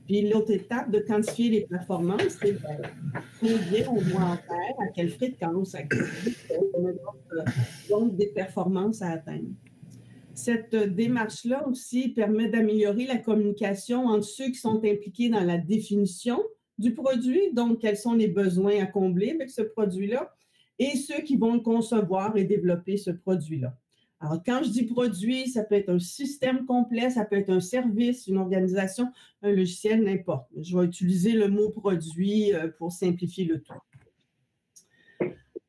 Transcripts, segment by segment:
Puis l'autre étape de quantifier les performances, c'est combien on doit en faire, à quelle fréquence, à quelle vitesse, donc des performances à atteindre. Cette démarche-là aussi permet d'améliorer la communication entre ceux qui sont impliqués dans la définition du produit, donc quels sont les besoins à combler avec ce produit-là, et ceux qui vont le concevoir et développer ce produit-là. Alors, quand je dis produit, ça peut être un système complet, ça peut être un service, une organisation, un logiciel, n'importe. Je vais utiliser le mot produit pour simplifier le tout.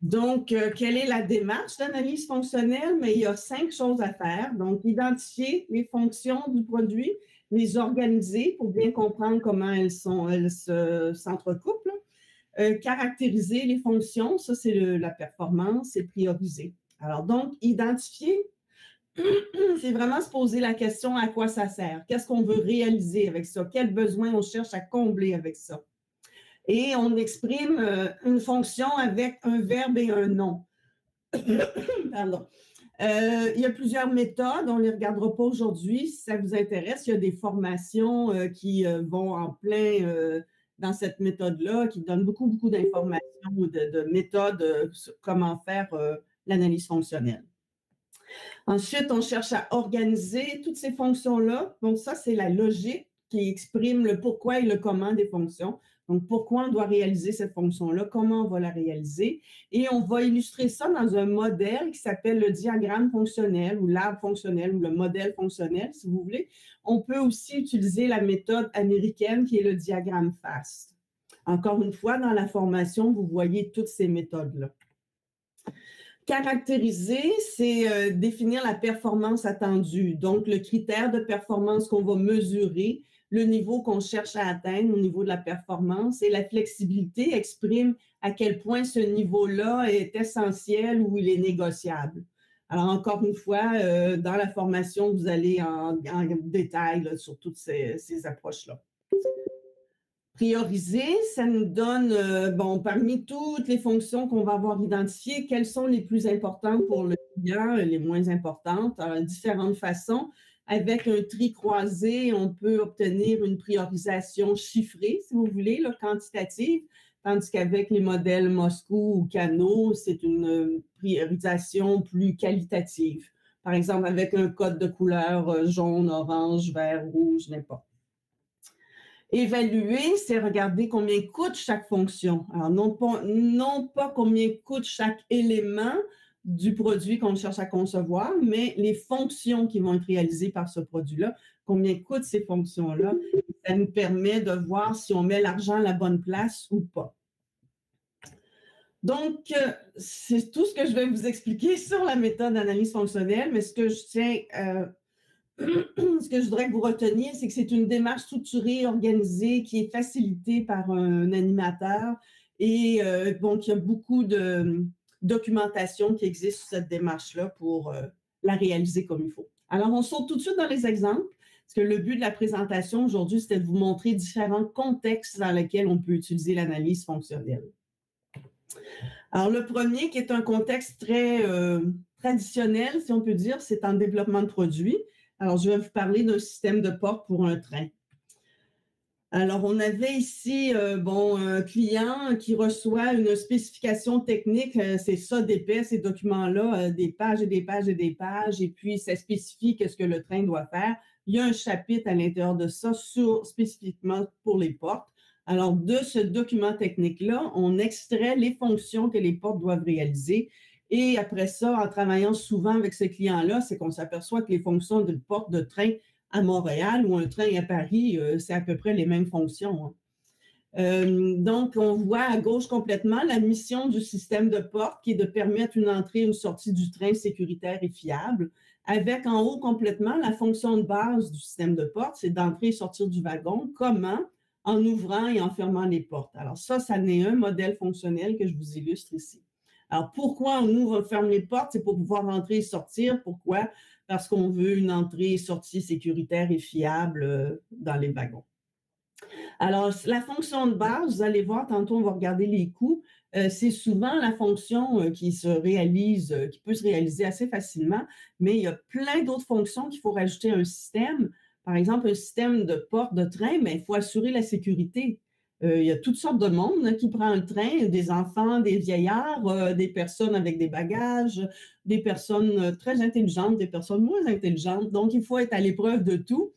Donc, quelle est la démarche d'analyse fonctionnelle? Mais il y a 5 choses à faire. Donc, identifier les fonctions du produit, les organiser pour bien comprendre comment elles s'entrecoupent. Caractériser les fonctions, ça c'est la performance, c'est prioriser. Alors donc, identifier, c'est vraiment se poser la question à quoi ça sert, qu'est-ce qu'on veut réaliser avec ça, quels besoins on cherche à combler avec ça. Et on exprime une fonction avec un verbe et un nom. Pardon. Il y a plusieurs méthodes, on ne les regardera pas aujourd'hui. Si ça vous intéresse, il y a des formations qui vont en plein dans cette méthode-là, qui donnent beaucoup d'informations, de méthodes sur comment faire l'analyse fonctionnelle. Ensuite, on cherche à organiser toutes ces fonctions-là. Donc ça, c'est la logique qui exprime le pourquoi et le comment des fonctions. Donc, pourquoi on doit réaliser cette fonction-là, comment on va la réaliser. Et on va illustrer ça dans un modèle qui s'appelle le diagramme fonctionnel ou l'arbre fonctionnel ou le modèle fonctionnel, si vous voulez. On peut aussi utiliser la méthode américaine qui est le diagramme FAST. Encore une fois, dans la formation, vous voyez toutes ces méthodes-là. Caractériser, c'est définir la performance attendue, donc le critère de performance qu'on va mesurer, le niveau qu'on cherche à atteindre au niveau de la performance, et la flexibilité exprime à quel point ce niveau-là est essentiel ou il est négociable. Alors, encore une fois, dans la formation, vous allez en détail là, sur toutes ces approches-là. Prioriser, ça nous donne, parmi toutes les fonctions qu'on va avoir identifiées, quelles sont les plus importantes pour le client, les moins importantes, différentes façons. Avec un tri croisé, on peut obtenir une priorisation chiffrée, si vous voulez, là, quantitative, tandis qu'avec les modèles Moscou ou Kano, c'est une priorisation plus qualitative. Par exemple, avec un code de couleur jaune, orange, vert, rouge, n'importe. Évaluer, c'est regarder combien coûte chaque fonction. Alors, non pas combien coûte chaque élément du produit qu'on cherche à concevoir, mais les fonctions qui vont être réalisées par ce produit-là, combien coûtent ces fonctions-là. Ça nous permet de voir si on met l'argent à la bonne place ou pas. Donc, c'est tout ce que je vais vous expliquer sur la méthode d'analyse fonctionnelle, mais ce que je voudrais que vous reteniez, c'est que c'est une démarche structurée, organisée, qui est facilitée par un animateur et donc il y a beaucoup de documentation qui existe sur cette démarche-là pour la réaliser comme il faut. Alors, on saute tout de suite dans les exemples, parce que le but de la présentation aujourd'hui, c'était de vous montrer différents contextes dans lesquels on peut utiliser l'analyse fonctionnelle. Alors, le premier, qui est un contexte très traditionnel, si on peut dire, c'est en développement de produits. Alors, je vais vous parler d'un système de porte pour un train. Alors, on avait ici, un client qui reçoit une spécification technique, c'est ça d'épais, ces documents-là, des pages et des pages et des pages, et puis ça spécifie qu'est-ce que le train doit faire. Il y a un chapitre à l'intérieur de ça spécifiquement pour les portes. Alors, de ce document technique-là, on extrait les fonctions que les portes doivent réaliser. Et après ça, en travaillant souvent avec ce client-là, c'est qu'on s'aperçoit que les fonctions d'une porte de train à Montréal ou un train à Paris, c'est à peu près les mêmes fonctions. Donc, on voit à gauche complètement la mission du système de porte qui est de permettre une entrée et une sortie du train sécuritaire et fiable, avec en haut complètement la fonction de base du système de porte, c'est d'entrer et sortir du wagon. Comment? En ouvrant et en fermant les portes. Alors ça n'est un modèle fonctionnel que je vous illustre ici. Alors, pourquoi on ouvre et ferme les portes? C'est pour pouvoir entrer et sortir. Pourquoi? Parce qu'on veut une entrée et sortie sécuritaire et fiable dans les wagons. Alors, la fonction de base, vous allez voir, tantôt on va regarder les coûts, c'est souvent la fonction qui peut se réaliser assez facilement, mais il y a plein d'autres fonctions qu'il faut rajouter à un système par exemple, un système de porte de train, mais il faut assurer la sécurité. Il y a toutes sortes de monde là, qui prend le train, des enfants, des vieillards, des personnes avec des bagages, des personnes très intelligentes, des personnes moins intelligentes. Donc, il faut être à l'épreuve de tout.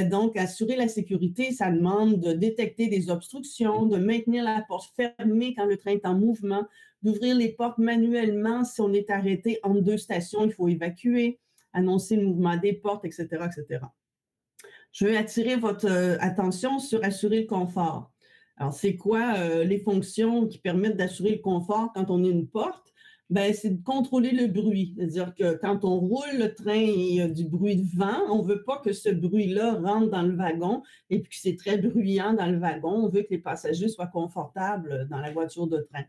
Donc, assurer la sécurité, ça demande de détecter des obstructions, de maintenir la porte fermée quand le train est en mouvement, d'ouvrir les portes manuellement si on est arrêté entre deux stations, il faut évacuer, annoncer le mouvement des portes, etc., etc. Je veux attirer votre attention sur assurer le confort. Alors, c'est quoi les fonctions qui permettent d'assurer le confort quand on a une porte? Ben, c'est de contrôler le bruit. C'est-à-dire que quand on roule le train et il y a du bruit de vent, on ne veut pas que ce bruit-là rentre dans le wagon et puis que c'est très bruyant dans le wagon. On veut que les passagers soient confortables dans la voiture de train.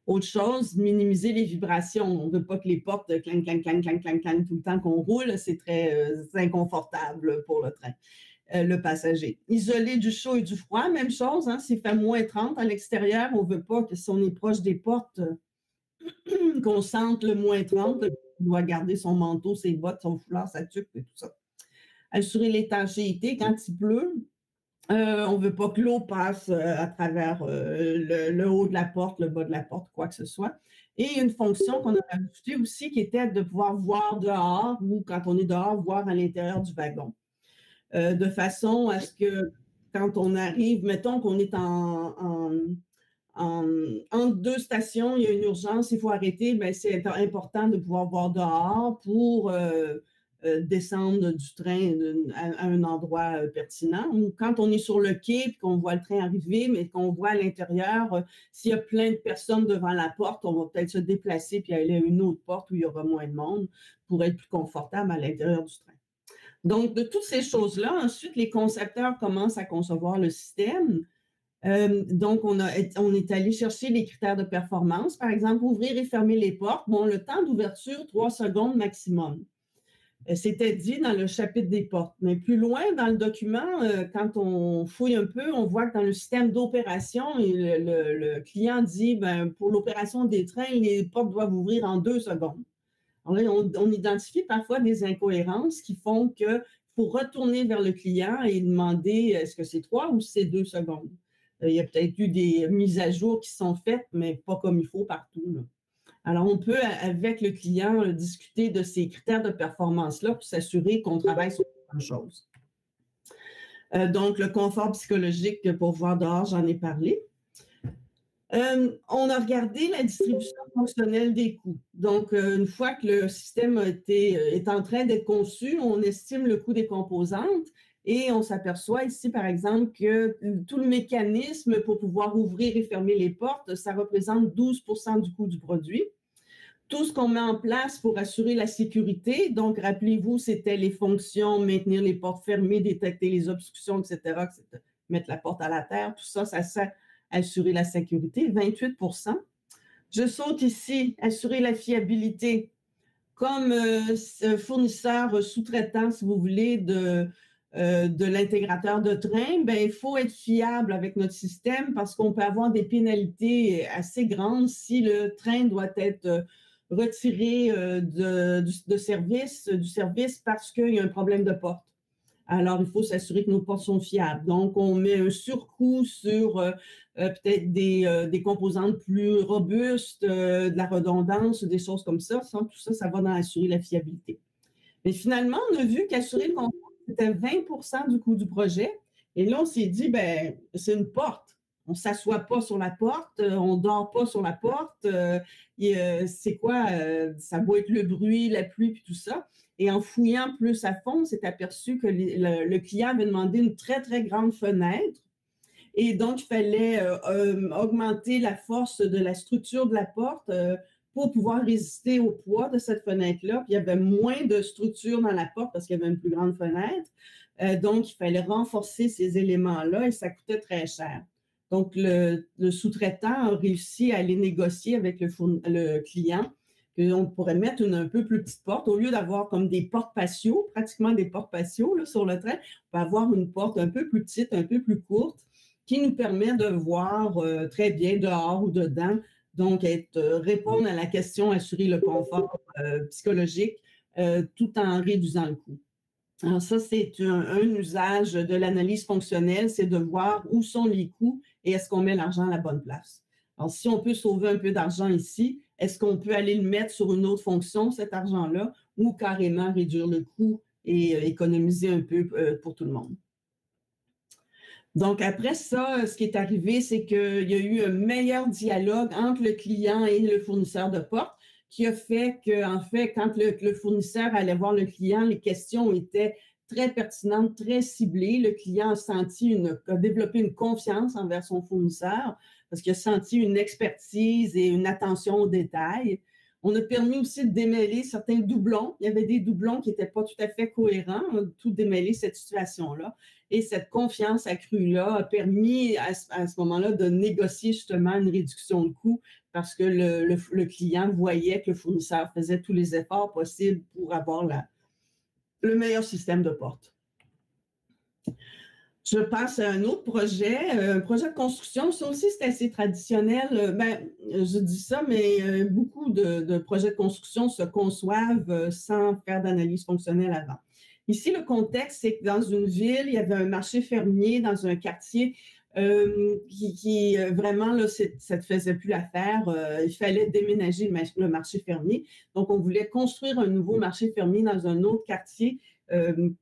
Autre chose, minimiser les vibrations. On ne veut pas que les portes clang, clang, clang, clang, clang, clang tout le temps qu'on roule. C'est très inconfortable pour le train, le passager. Isoler du chaud et du froid, même chose. Hein, s'il fait moins 30 à l'extérieur, on ne veut pas que si on est proche des portes, qu'on sente le moins 30. On doit garder son manteau, ses bottes, son foulard, sa tuque et tout ça. Assurer l'étanchéité quand il pleut. On ne veut pas que l'eau passe à travers le haut de la porte, le bas de la porte, quoi que ce soit. Et une fonction qu'on a ajoutée aussi qui était de pouvoir voir dehors ou quand on est dehors, voir à l'intérieur du wagon. De façon à ce que quand on arrive, mettons qu'on est entre deux stations, il y a une urgence, il faut arrêter, ben c'est important de pouvoir voir dehors pour descendre du train à un endroit pertinent. Ou quand on est sur le quai et qu'on voit le train arriver, mais qu'on voit à l'intérieur, s'il y a plein de personnes devant la porte, on va peut-être se déplacer puis aller à une autre porte où il y aura moins de monde pour être plus confortable à l'intérieur du train. Donc, de toutes ces choses-là, ensuite, les concepteurs commencent à concevoir le système. Donc, on est allé chercher les critères de performance. Par exemple, ouvrir et fermer les portes. Bon, le temps d'ouverture, 3 secondes maximum. C'était dit dans le chapitre des portes. Mais plus loin dans le document, quand on fouille un peu, on voit que dans le système d'opération, le client dit, ben, pour l'opération des trains, les portes doivent ouvrir en 2 secondes. Alors là, on identifie parfois des incohérences qui font qu'il faut retourner vers le client et demander est-ce que c'est 3 ou c'est 2 secondes. Il y a peut-être eu des mises à jour qui sont faites, mais pas comme il faut partout, là. Alors, on peut, avec le client, discuter de ces critères de performance-là pour s'assurer qu'on travaille sur plein de choses. Donc, le confort psychologique pour voir dehors, j'en ai parlé. On a regardé la distribution fonctionnelle des coûts. Donc, une fois que le système est en train d'être conçu, on estime le coût des composantes et on s'aperçoit ici, par exemple, que tout le mécanisme pour pouvoir ouvrir et fermer les portes, ça représente 12% du coût du produit. Tout ce qu'on met en place pour assurer la sécurité, donc rappelez-vous, c'était les fonctions, maintenir les portes fermées, détecter les obstructions, etc., mettre la porte à la terre, tout ça, ça sert à assurer la sécurité, 28%. Je saute ici, assurer la fiabilité. Comme fournisseur sous-traitant, si vous voulez, de l'intégrateur de train, ben, il faut être fiable avec notre système parce qu'on peut avoir des pénalités assez grandes si le train doit être retiré du service parce qu'il y a un problème de porte. Alors, il faut s'assurer que nos portes sont fiables. Donc, on met un surcoût sur peut-être des composantes plus robustes, de la redondance, des choses comme ça. Tout ça, ça va dans assurer la fiabilité. Mais finalement, on a vu qu'assurer le confort, c'était 20% du coût du projet. Et là, on s'est dit, ben, c'est une porte. On ne s'assoit pas sur la porte, on ne dort pas sur la porte. C'est quoi? Ça doit être le bruit, la pluie, puis tout ça. Et en fouillant plus à fond, on s'est aperçu que le client avait demandé une très, très grande fenêtre. Et donc, il fallait augmenter la force de la structure de la porte pour pouvoir résister au poids de cette fenêtre-là. Puis il y avait moins de structure dans la porte parce qu'il y avait une plus grande fenêtre. Donc, il fallait renforcer ces éléments-là et ça coûtait très cher. Donc, le sous-traitant a réussi à aller négocier avec le client qu'on pourrait mettre une un peu plus petite porte. Au lieu d'avoir comme des portes patio, pratiquement des portes patio là, sur le train, on peut avoir une porte un peu plus petite, un peu plus courte, qui nous permet de voir très bien dehors ou dedans. Donc, répondre à la question, assurer le confort psychologique tout en réduisant le coût. Alors ça, c'est un usage de l'analyse fonctionnelle, c'est de voir où sont les coûts et est-ce qu'on met l'argent à la bonne place. Alors, si on peut sauver un peu d'argent ici, est-ce qu'on peut aller le mettre sur une autre fonction, cet argent-là, ou carrément réduire le coût et économiser un peu pour tout le monde? Donc, après ça, ce qui est arrivé, c'est qu'il y a eu un meilleur dialogue entre le client et le fournisseur de porte qui a fait qu'en fait, quand le fournisseur allait voir le client, les questions étaient très pertinentes, très ciblées. Le client a développé une confiance envers son fournisseur parce qu'il a senti une expertise et une attention aux détails. On a permis aussi de démêler certains doublons. Il y avait des doublons qui n'étaient pas tout à fait cohérents. On a tout démêlé cette situation-là. Et cette confiance accrue-là a permis à ce moment-là de négocier justement une réduction de coûts parce que le client voyait que le fournisseur faisait tous les efforts possibles pour avoir le meilleur système de porte. Je passe à un autre projet, un projet de construction. Ça aussi, c'est assez traditionnel. Ben, je dis ça, mais beaucoup de projets de construction se conçoivent sans faire d'analyse fonctionnelle avant. Ici, le contexte, c'est que dans une ville, il y avait un marché fermier dans un quartier qui vraiment, là, ça ne faisait plus l'affaire. Il fallait déménager le marché fermier. Donc, on voulait construire un nouveau marché fermier dans un autre quartier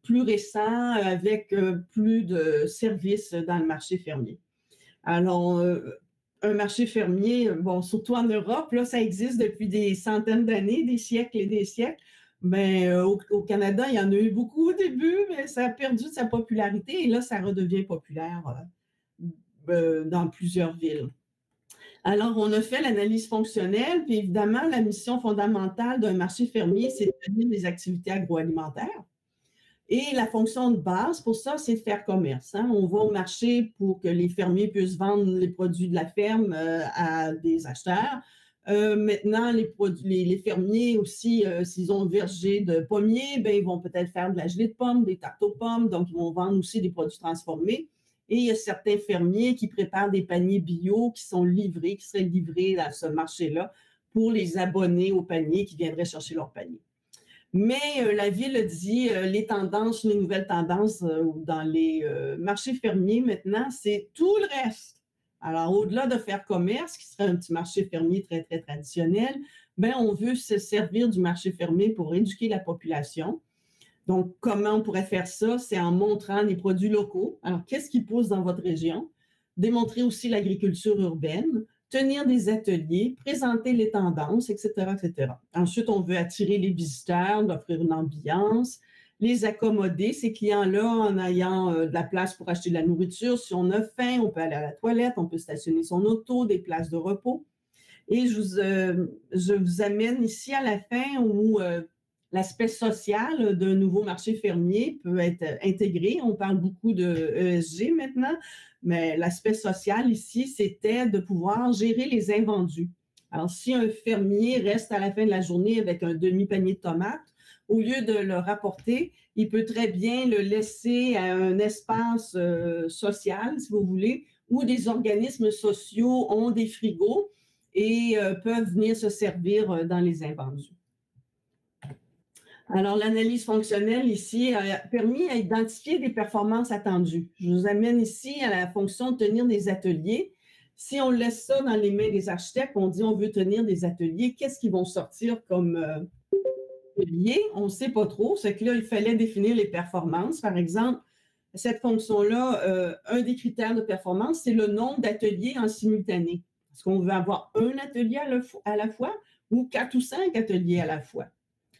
plus récent, avec plus de services dans le marché fermier. Alors, un marché fermier, bon, surtout en Europe, là, ça existe depuis des centaines d'années, des siècles et des siècles. Mais au Canada, il y en a eu beaucoup au début, mais ça a perdu de sa popularité et là, ça redevient populaire dans plusieurs villes. Alors, on a fait l'analyse fonctionnelle, puis évidemment, la mission fondamentale d'un marché fermier, c'est de tenir des activités agroalimentaires. Et la fonction de base pour ça, c'est de faire commerce. Hein. On va au marché pour que les fermiers puissent vendre les produits de la ferme à des acheteurs. Maintenant, les fermiers aussi, s'ils ont un verger de pommiers, ben, ils vont peut-être faire de la gelée de pommes, des tartes aux pommes, donc ils vont vendre aussi des produits transformés. Et il y a certains fermiers qui préparent des paniers bio qui seraient livrés à ce marché-là pour les abonnés au panier qui viendraient chercher leur panier. Mais la ville dit les nouvelles tendances dans les marchés fermiers maintenant, c'est tout le reste. Alors, au-delà de faire commerce, qui serait un petit marché fermier très, très traditionnel, ben, on veut se servir du marché fermier pour éduquer la population. Donc, comment on pourrait faire ça? C'est en montrant les produits locaux. Alors, qu'est-ce qui pousse dans votre région? Démontrer aussi l'agriculture urbaine, tenir des ateliers, présenter les tendances, etc., etc. Ensuite, on veut attirer les visiteurs, offrir une ambiance, les accommoder, ces clients-là, en ayant de la place pour acheter de la nourriture. Si on a faim, on peut aller à la toilette, on peut stationner son auto, des places de repos. Et je vous amène ici à la fin où l'aspect social d'un nouveau marché fermier peut être intégré. On parle beaucoup de ESG maintenant, mais l'aspect social ici, c'était de pouvoir gérer les invendus. Alors, si un fermier reste à la fin de la journée avec un demi-panier de tomates, au lieu de le rapporter, il peut très bien le laisser à un espace social, si vous voulez, où des organismes sociaux ont des frigos et peuvent venir se servir dans les invendus. Alors, l'analyse fonctionnelle ici a permis à identifier des performances attendues. Je vous amène ici à la fonction de tenir des ateliers. Si on laisse ça dans les mains des architectes, on dit on veut tenir des ateliers, qu'est-ce qu'ils vont sortir comme atelier? On ne sait pas trop. C'est que là, il fallait définir les performances. Par exemple, cette fonction-là, un des critères de performance, c'est le nombre d'ateliers en simultané. Est-ce qu'on veut avoir un atelier à la fois ou 4 ou 5 ateliers à la fois?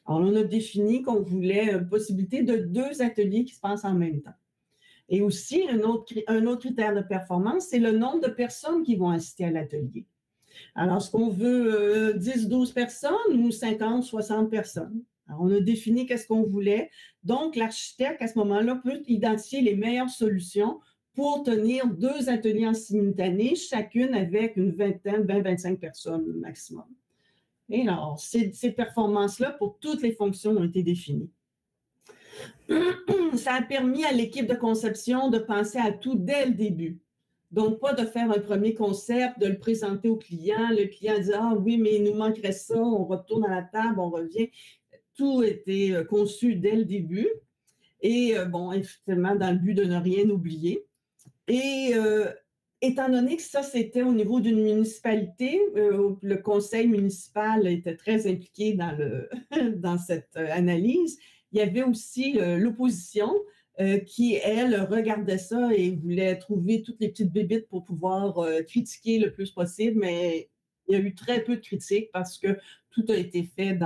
Alors, on a défini qu'on voulait une possibilité de 2 ateliers qui se passent en même temps. Et aussi, un autre critère de performance, c'est le nombre de personnes qui vont assister à l'atelier. Alors, est-ce qu'on veut 10, 12 personnes ou 50, 60 personnes? Alors, on a défini qu'est-ce qu'on voulait. Donc, l'architecte, à ce moment-là, peut identifier les meilleures solutions pour tenir 2 ateliers en simultané, chacune avec une vingtaine, 20-25 personnes maximum. Et alors, ces performances-là, pour toutes les fonctions, ont été définies. Ça a permis à l'équipe de conception de penser à tout dès le début. Donc, pas de faire un premier concept, de le présenter au client. Le client dit « Ah oui, mais il nous manquerait ça, on retourne à la table, on revient. » Tout était conçu dès le début. Et bon, effectivement, dans le but de ne rien oublier. Et étant donné que ça, c'était au niveau d'une municipalité, le conseil municipal était très impliqué dans, dans cette analyse. Il y avait aussi l'opposition qui, elle, regardait ça et voulait trouver toutes les petites bébites pour pouvoir critiquer le plus possible, mais il y a eu très peu de critiques parce que tout a été fait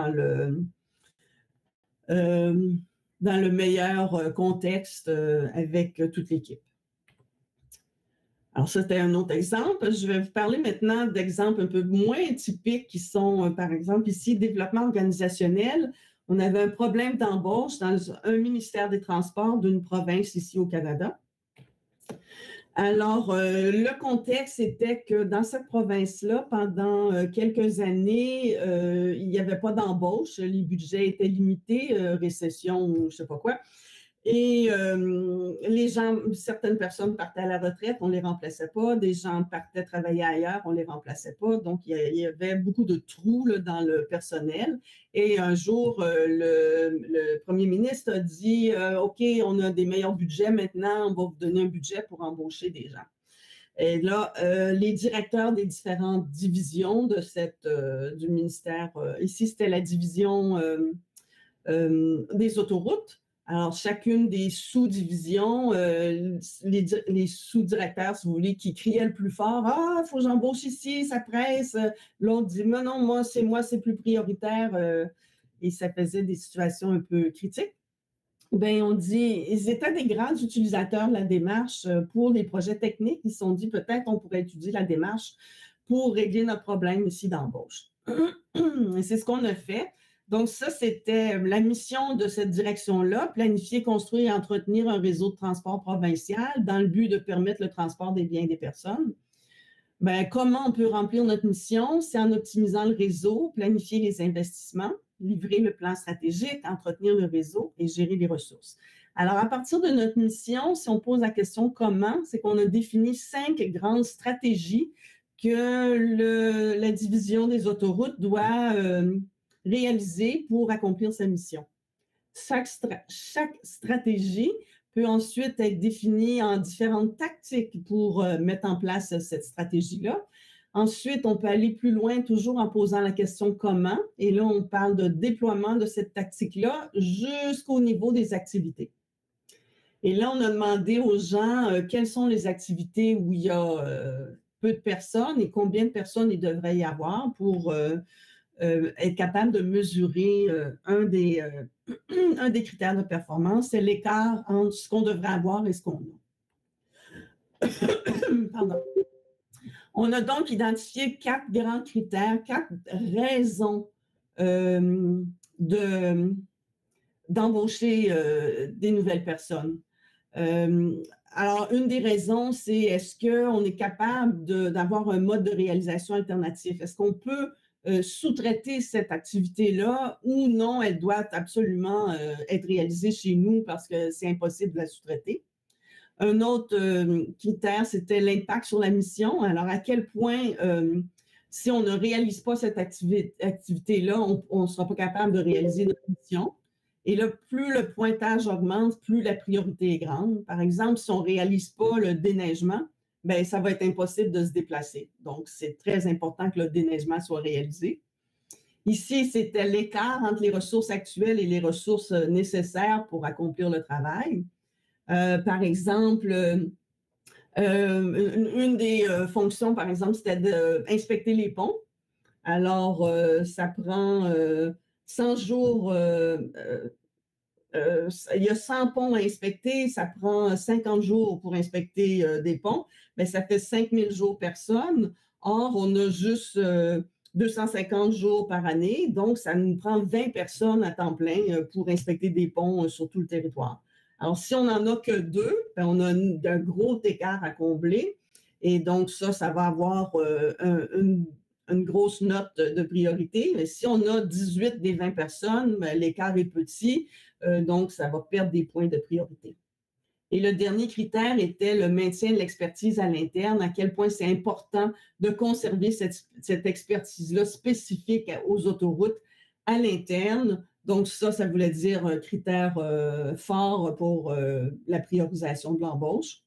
euh, dans le meilleur contexte avec toute l'équipe. Alors, ça, c'était un autre exemple. Je vais vous parler maintenant d'exemples un peu moins typiques qui sont, par exemple, ici, développement organisationnel. On avait un problème d'embauche dans un ministère des Transports d'une province ici au Canada. Alors, le contexte était que dans cette province-là, pendant quelques années, il n'y avait pas d'embauche. Les budgets étaient limités, récession ou je ne sais pas quoi. Et les gens, certaines personnes partaient à la retraite, on ne les remplaçait pas. Des gens partaient travailler ailleurs, on ne les remplaçait pas. Donc, il y avait beaucoup de trous là, dans le personnel. Et un jour, le premier ministre a dit OK, on a des meilleurs budgets maintenant, on va vous donner un budget pour embaucher des gens. Et là, les directeurs des différentes divisions de du ministère, ici, c'était la division des autoroutes. Alors, chacune des sous-divisions, les sous-directeurs, si vous voulez, qui criaient le plus fort, « Ah, il faut que j'embauche ici, ça presse. » L'autre dit, « Mais non, moi, c'est plus prioritaire. » Et ça faisait des situations un peu critiques. Bien, on dit, ils étaient des grands utilisateurs de la démarche pour les projets techniques. Ils se sont dit, peut-être on pourrait étudier la démarche pour régler notre problème ici d'embauche. Et c'est ce qu'on a fait. Donc, ça, c'était la mission de cette direction-là, planifier, construire et entretenir un réseau de transport provincial dans le but de permettre le transport des biens et des personnes. Bien, comment on peut remplir notre mission? C'est en optimisant le réseau, planifier les investissements, livrer le plan stratégique, entretenir le réseau et gérer les ressources. Alors, à partir de notre mission, si on pose la question comment, c'est qu'on a défini 5 grandes stratégies que la division des autoroutes doit réaliser pour accomplir sa mission. Chaque stratégie peut ensuite être définie en différentes tactiques pour mettre en place cette stratégie-là. Ensuite, on peut aller plus loin toujours en posant la question comment. Et là, on parle de déploiement de cette tactique-là jusqu'au niveau des activités. Et là, on a demandé aux gens quelles sont les activités où il y a peu de personnes et combien de personnes il devrait y avoir pour être capable de mesurer un des critères de performance, c'est l'écart entre ce qu'on devrait avoir et ce qu'on a. Pardon. On a donc identifié 4 grands critères, 4 raisons d'embaucher des nouvelles personnes. Alors, une des raisons, c'est est-ce qu'on est capable d'avoir un mode de réalisation alternatif? Est-ce qu'on peut sous-traiter cette activité-là ou non, elle doit absolument être réalisée chez nous parce que c'est impossible de la sous-traiter? Un autre critère, c'était l'impact sur la mission. Alors, à quel point, si on ne réalise pas cette activité-là, on ne sera pas capable de réaliser notre mission. Et là, plus le pointage augmente, plus la priorité est grande. Par exemple, si on ne réalise pas le déneigement, bien, ça va être impossible de se déplacer. Donc, c'est très important que le déneigement soit réalisé. Ici, c'était l'écart entre les ressources actuelles et les ressources nécessaires pour accomplir le travail. Par exemple, une des fonctions, par exemple, c'était d'inspecter les ponts. Alors, ça prend 100 jours, il y a 100 ponts à inspecter, ça prend 50 jours pour inspecter des ponts, mais ça fait 5000 jours personne. Or, on a juste 250 jours par année, donc ça nous prend 20 personnes à temps plein pour inspecter des ponts sur tout le territoire. Alors, si on n'en a que 2, ben, on a un gros écart à combler. Et donc, ça va avoir une grosse note de priorité. Mais si on a 18 des 20 personnes, ben, l'écart est petit, donc ça va perdre des points de priorité. Et le dernier critère était le maintien de l'expertise à l'interne, à quel point c'est important de conserver cette expertise-là spécifique aux autoroutes à l'interne, Donc ça voulait dire un critère fort pour la priorisation de l'embauche.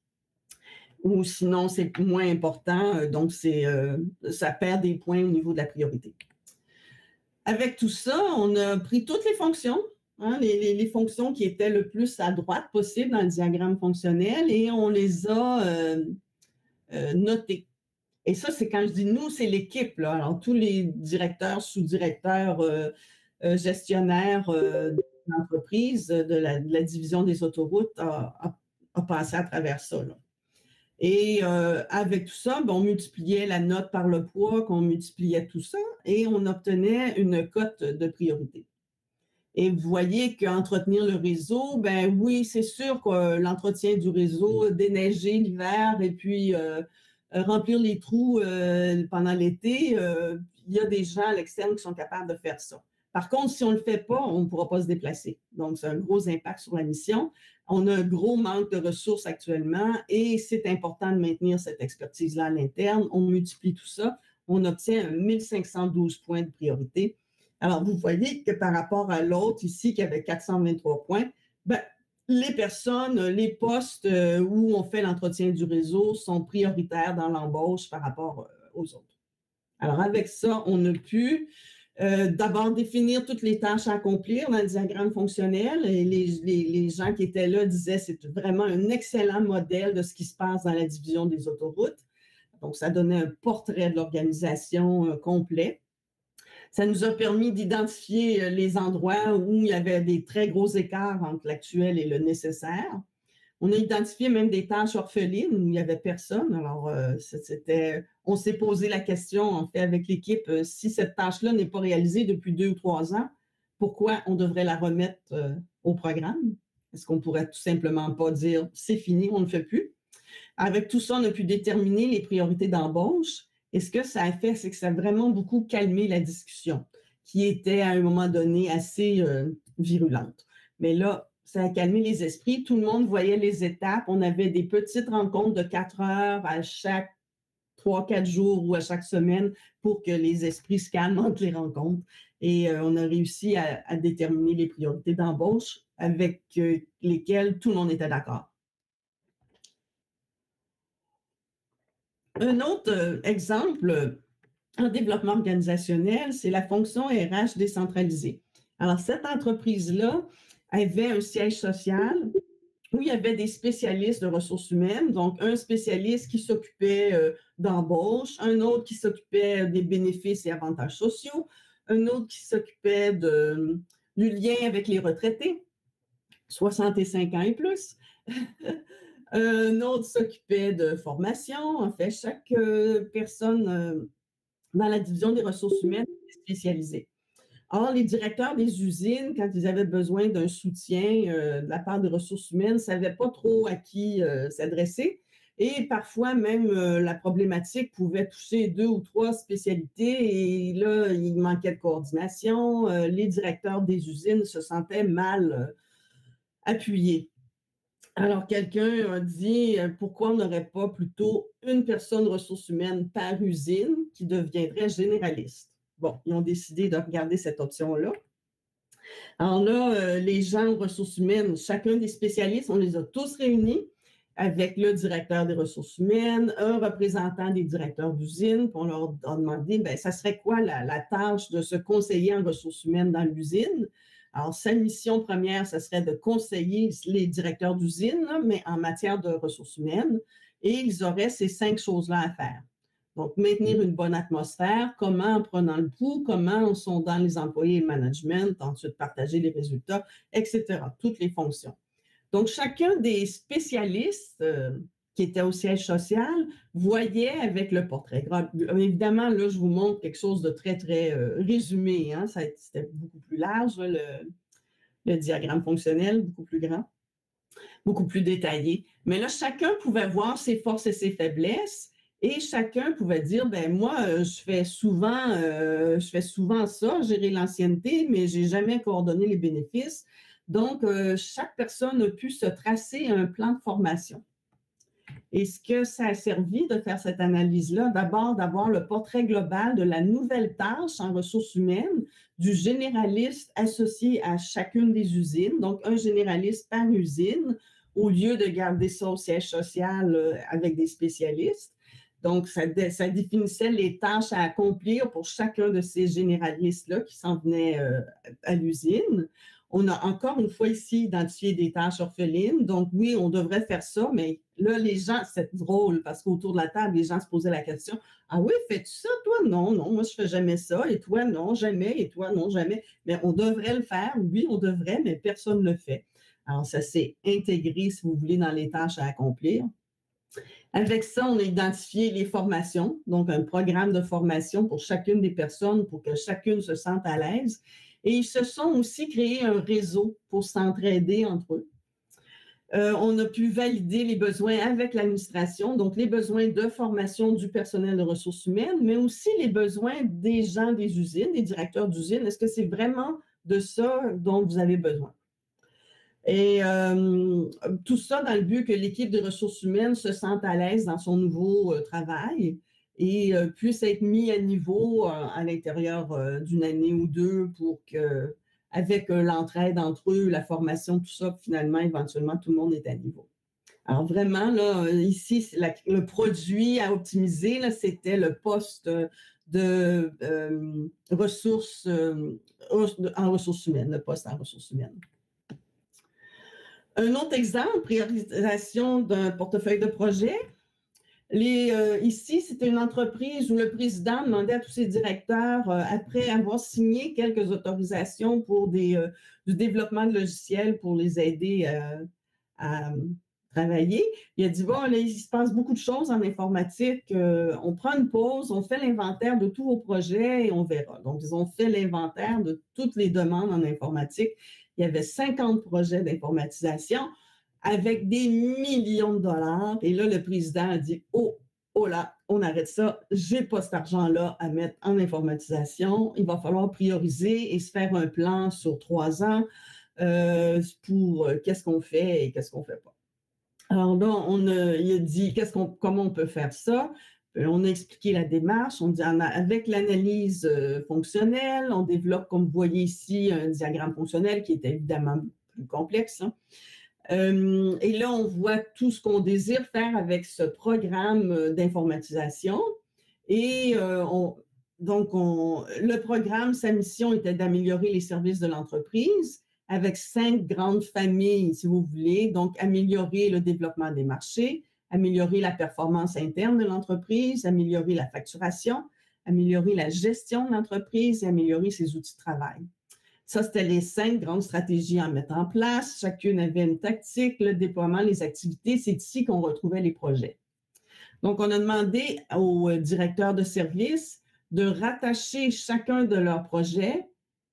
Ou sinon, c'est moins important, donc ça perd des points au niveau de la priorité. Avec tout ça, on a pris toutes les fonctions, hein, les fonctions qui étaient le plus à droite possible dans le diagramme fonctionnel et on les a notées. Et ça, c'est quand je dis nous, c'est l'équipe. Alors, tous les directeurs, sous-directeurs, gestionnaires d'entreprise de la division des autoroutes a passé à travers ça. Là. Et avec tout ça, ben, on multipliait la note par le poids, qu'on multipliait tout ça, et on obtenait une cote de priorité. Et vous voyez qu'entretenir le réseau, ben oui, c'est sûr que l'entretien du réseau, déneiger l'hiver et puis remplir les trous pendant l'été, il y a des gens à l'externe qui sont capables de faire ça. Par contre, si on ne le fait pas, on ne pourra pas se déplacer. Donc, c'est un gros impact sur la mission. On a un gros manque de ressources actuellement et c'est important de maintenir cette expertise-là à l'interne. On multiplie tout ça. On obtient 1512 points de priorité. Alors, vous voyez que par rapport à l'autre ici qui avait 423 points, ben, les personnes, les postes où on fait l'entretien du réseau sont prioritaires dans l'embauche par rapport aux autres. Alors, avec ça, on a pu d'abord définir toutes les tâches à accomplir dans le diagramme fonctionnel. Et les gens qui étaient là disaient que c'est vraiment un excellent modèle de ce qui se passe dans la division des autoroutes. Donc, ça donnait un portrait de l'organisation complet. Ça nous a permis d'identifier les endroits où il y avait des très gros écarts entre l'actuel et le nécessaire. On a identifié même des tâches orphelines où il n'y avait personne. Alors, on s'est posé la question, en fait, avec l'équipe, si cette tâche-là n'est pas réalisée depuis 2 ou 3 ans, pourquoi on devrait la remettre au programme? Est-ce qu'on pourrait tout simplement pas dire, c'est fini, on ne le fait plus? Avec tout ça, on a pu déterminer les priorités d'embauche. Et ce que ça a fait, c'est que ça a vraiment beaucoup calmé la discussion, qui était à un moment donné assez virulente. Mais là, ça a calmé les esprits. Tout le monde voyait les étapes. On avait des petites rencontres de 4 heures à chaque 3-4 jours ou à chaque semaine pour que les esprits se calment entre les rencontres. Et on a réussi à déterminer les priorités d'embauche avec lesquelles tout le monde était d'accord. Un autre exemple en développement organisationnel, c'est la fonction RH décentralisée. Alors, cette entreprise-là avait un siège social où il y avait des spécialistes de ressources humaines, donc un spécialiste qui s'occupait d'embauche, un autre qui s'occupait des bénéfices et avantages sociaux, un autre qui s'occupait du lien avec les retraités, 65 ans et plus. Un autre s'occupait de formation. En fait, chaque personne dans la division des ressources humaines était spécialisée. Or, les directeurs des usines, quand ils avaient besoin d'un soutien de la part des ressources humaines, ne savaient pas trop à qui s'adresser. Et parfois, même la problématique pouvait toucher 2 ou 3 spécialités. Et là, il manquait de coordination. Les directeurs des usines se sentaient mal appuyés. Alors, quelqu'un a dit pourquoi on n'aurait pas plutôt une personne ressources humaines par usine qui deviendrait généraliste. Bon, ils ont décidé de regarder cette option-là. Alors là, les gens aux ressources humaines, chacun des spécialistes, on les a tous réunis avec le directeur des ressources humaines, un représentant des directeurs d'usine, puis on leur a demandé, bien, ça serait quoi la tâche de ce conseiller en ressources humaines dans l'usine? Alors, sa mission première, ce serait de conseiller les directeurs d'usine, mais en matière de ressources humaines, et ils auraient ces 5 choses-là à faire. Donc, maintenir une bonne atmosphère, comment en prenant le pouls, comment en sondant les employés et le management, ensuite partager les résultats, etc., toutes les fonctions. Donc, chacun des spécialistes qui étaient au siège social voyait avec le portrait. Évidemment, là, je vous montre quelque chose de très, très résumé. Hein? C'était beaucoup plus large, le diagramme fonctionnel, beaucoup plus grand, beaucoup plus détaillé. Mais là, chacun pouvait voir ses forces et ses faiblesses et chacun pouvait dire, ben moi, je fais souvent ça, gérer l'ancienneté, mais je n'ai jamais coordonné les bénéfices. Donc, chaque personne a pu se tracer un plan de formation. Et ce que ça a servi de faire cette analyse-là, d'abord d'avoir le portrait global de la nouvelle tâche en ressources humaines, du généraliste associé à chacune des usines, donc un généraliste par usine, au lieu de garder ça au siège social avec des spécialistes. Donc, ça définissait les tâches à accomplir pour chacun de ces généralistes-là qui s'en venaient à l'usine. On a encore une fois ici identifié des tâches orphelines. Donc, oui, on devrait faire ça, mais là, les gens, c'est drôle parce qu'autour de la table, les gens se posaient la question, « Ah oui, fais-tu ça? Toi, non, non, moi, je ne fais jamais ça. Et toi, non, jamais. Et toi, non, jamais. » Mais on devrait le faire. Oui, on devrait, mais personne ne le fait. Alors, ça s'est intégré, si vous voulez, dans les tâches à accomplir. Avec ça, on a identifié les formations, donc un programme de formation pour chacune des personnes pour que chacune se sente à l'aise. Et ils se sont aussi créés un réseau pour s'entraider entre eux. On a pu valider les besoins avec l'administration, donc les besoins de formation du personnel de ressources humaines, mais aussi les besoins des gens des usines, des directeurs d'usines. Est-ce que c'est vraiment de ça dont vous avez besoin? Et tout ça dans le but que l'équipe de ressources humaines se sente à l'aise dans son nouveau travail et puisse être mis à niveau à l'intérieur d'une année ou deux pour que, avec l'entraide entre eux, la formation, tout ça, finalement, éventuellement, tout le monde est à niveau. Alors vraiment, là, ici, le produit à optimiser, c'était le poste de ressources en ressources humaines, le poste en ressources humaines. Un autre exemple, priorisation d'un portefeuille de projet. Ici, c'était une entreprise où le président demandait à tous ses directeurs, après avoir signé quelques autorisations pour du développement de logiciels pour les aider à travailler, il a dit, bon, là, il se passe beaucoup de choses en informatique, on prend une pause, on fait l'inventaire de tous vos projets et on verra. Donc, ils ont fait l'inventaire de toutes les demandes en informatique. Il y avait 50 projets d'informatisation avec des millions de dollars. Et là, le président a dit, oh là, on arrête ça, j'ai pas cet argent-là à mettre en informatisation. Il va falloir prioriser et se faire un plan sur 3 ans pour qu'est-ce qu'on fait et qu'est-ce qu'on fait pas. Alors là, il a dit comment on peut faire ça. On a expliqué la démarche. On dit avec l'analyse fonctionnelle, on développe, comme vous voyez ici, un diagramme fonctionnel qui est évidemment plus complexe. Hein. Et là, on voit tout ce qu'on désire faire avec ce programme d'informatisation. Et le programme, sa mission était d'améliorer les services de l'entreprise avec 5 grandes familles, si vous voulez. Donc, améliorer le développement des marchés, améliorer la performance interne de l'entreprise, améliorer la facturation, améliorer la gestion de l'entreprise et améliorer ses outils de travail. Ça, c'était les 5 grandes stratégies à mettre en place. Chacune avait une tactique, le déploiement, les activités. C'est ici qu'on retrouvait les projets. Donc, on a demandé aux directeurs de service de rattacher chacun de leurs projets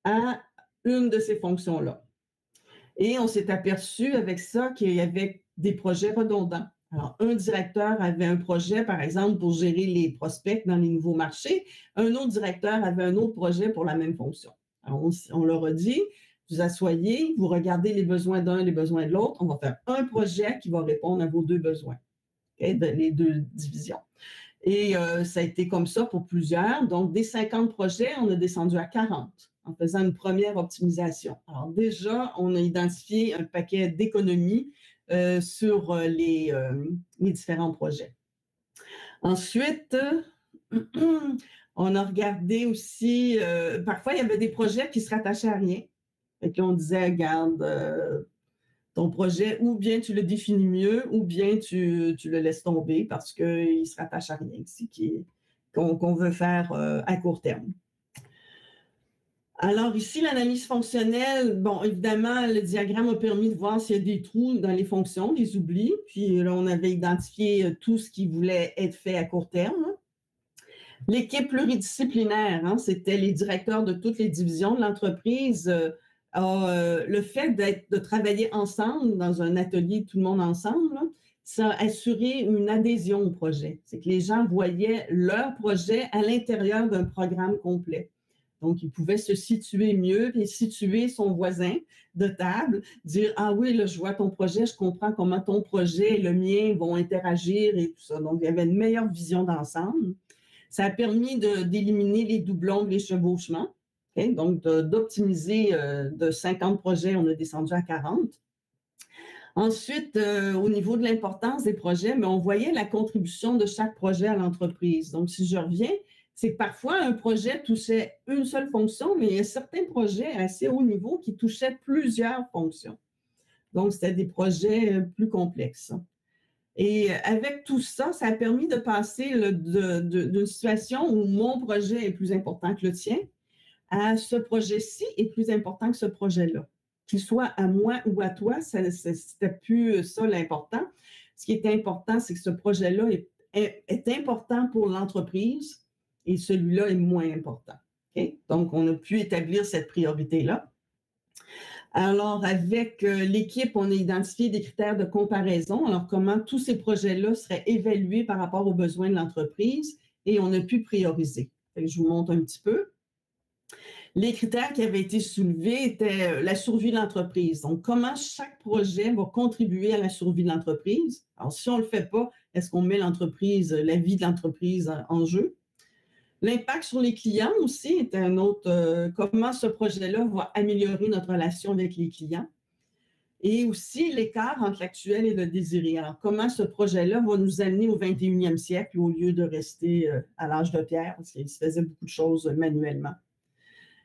à une de ces fonctions-là. Et on s'est aperçu avec ça qu'il y avait des projets redondants. Alors, un directeur avait un projet, par exemple, pour gérer les prospects dans les nouveaux marchés. Un autre directeur avait un autre projet pour la même fonction. Alors, on leur a dit, vous asseyez, vous regardez les besoins d'un et les besoins de l'autre. On va faire un projet qui va répondre à vos 2 besoins, les 2 divisions. Et ça a été comme ça pour plusieurs. Donc, des 50 projets, on a descendu à 40 en faisant une première optimisation. Alors déjà, on a identifié un paquet d'économies sur les différents projets. Ensuite, on a regardé aussi, parfois il y avait des projets qui se rattachaient à rien. Et puis on disait, regarde, ton projet, ou bien tu le définis mieux, ou bien tu le laisses tomber parce qu'il ne se rattache à rien, qu'on veut faire à court terme. Alors ici, l'analyse fonctionnelle, bon, évidemment, le diagramme a permis de voir s'il y a des trous dans les fonctions, des oublis, puis là, on avait identifié tout ce qui voulait être fait à court terme. L'équipe pluridisciplinaire, hein, c'était les directeurs de toutes les divisions de l'entreprise. Le fait de travailler ensemble dans un atelier, tout le monde ensemble, là, ça a assuré une adhésion au projet. C'est que les gens voyaient leur projet à l'intérieur d'un programme complet. Donc, il pouvait se situer mieux et situer son voisin de table, dire « Ah oui, là, je vois ton projet, je comprends comment ton projet et le mien vont interagir et tout ça. » Donc, il y avait une meilleure vision d'ensemble. Ça a permis d'éliminer les doublons, les chevauchements. Okay? Donc, d'optimiser de 50 projets, on a descendu à 40. Ensuite, au niveau de l'importance des projets, mais on voyait la contribution de chaque projet à l'entreprise. Donc, si je reviens, c'est que parfois, un projet touchait une seule fonction, mais il y a certains projets à assez haut niveau qui touchaient plusieurs fonctions. Donc, c'était des projets plus complexes. Et avec tout ça, ça a permis de passer d'une situation où mon projet est plus important que le tien à ce projet-ci est plus important que ce projet-là. Qu'il soit à moi ou à toi, c'était plus ça l'important. Ce qui est important, c'est que ce projet-là est important pour l'entreprise et celui-là est moins important. Okay? Donc, on a pu établir cette priorité-là. Alors, avec l'équipe, on a identifié des critères de comparaison. Alors, comment tous ces projets-là seraient évalués par rapport aux besoins de l'entreprise et on a pu prioriser. Je vous montre un petit peu. Les critères qui avaient été soulevés étaient la survie de l'entreprise. Donc, comment chaque projet va contribuer à la survie de l'entreprise. Alors, si on ne le fait pas, est-ce qu'on met l'entreprise, la vie de l'entreprise en jeu? L'impact sur les clients aussi est un autre, comment ce projet-là va améliorer notre relation avec les clients. Et aussi l'écart entre l'actuel et le désiré. Alors, comment ce projet-là va nous amener au 21e siècle au lieu de rester à l'âge de pierre, parce qu'il se faisait beaucoup de choses manuellement.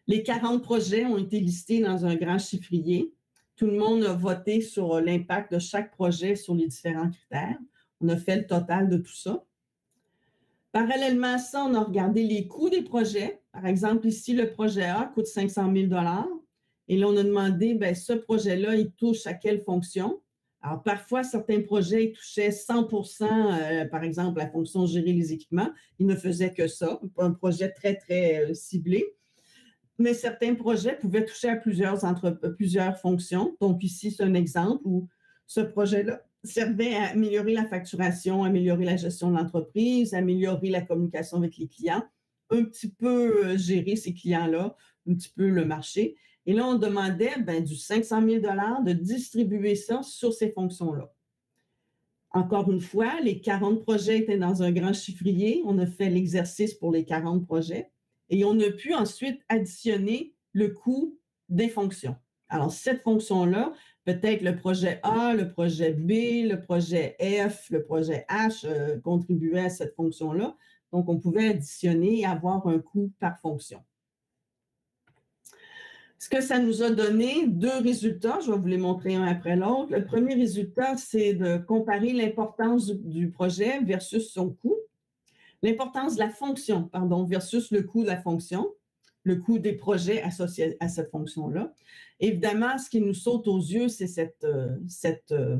Les 40 projets ont été listés dans un grand chiffrier. Tout le monde a voté sur l'impact de chaque projet sur les différents critères. On a fait le total de tout ça. Parallèlement à ça, on a regardé les coûts des projets. Par exemple, ici, le projet A coûte 500 000 $. Et là, on a demandé, bien, ce projet-là, il touche à quelle fonction? Alors, parfois, certains projets ils touchaient 100%, par exemple, la fonction gérer les équipements. Ils ne faisaient que ça, un projet très, très ciblé. Mais certains projets pouvaient toucher à plusieurs fonctions. Donc, ici, c'est un exemple où ce projet-là servait à améliorer la facturation, améliorer la gestion de l'entreprise, améliorer la communication avec les clients, un petit peu gérer ces clients-là, un petit peu le marché. Et là, on demandait du 500 000 $ de distribuer ça sur ces fonctions-là. Encore une fois, les 40 projets étaient dans un grand chiffrier. On a fait l'exercice pour les 40 projets. Et on a pu ensuite additionner le coût des fonctions. Alors, cette fonction-là, peut-être le projet A, le projet B, le projet F, le projet H contribuaient à cette fonction-là. Donc, on pouvait additionner et avoir un coût par fonction. Ce que ça nous a donné, deux résultats, je vais vous les montrer un après l'autre. Le premier résultat, c'est de comparer l'importance du projet versus son coût. L'importance de la fonction, pardon, versus le coût de la fonction, le coût des projets associés à cette fonction-là. Évidemment, ce qui nous saute aux yeux, c'est ce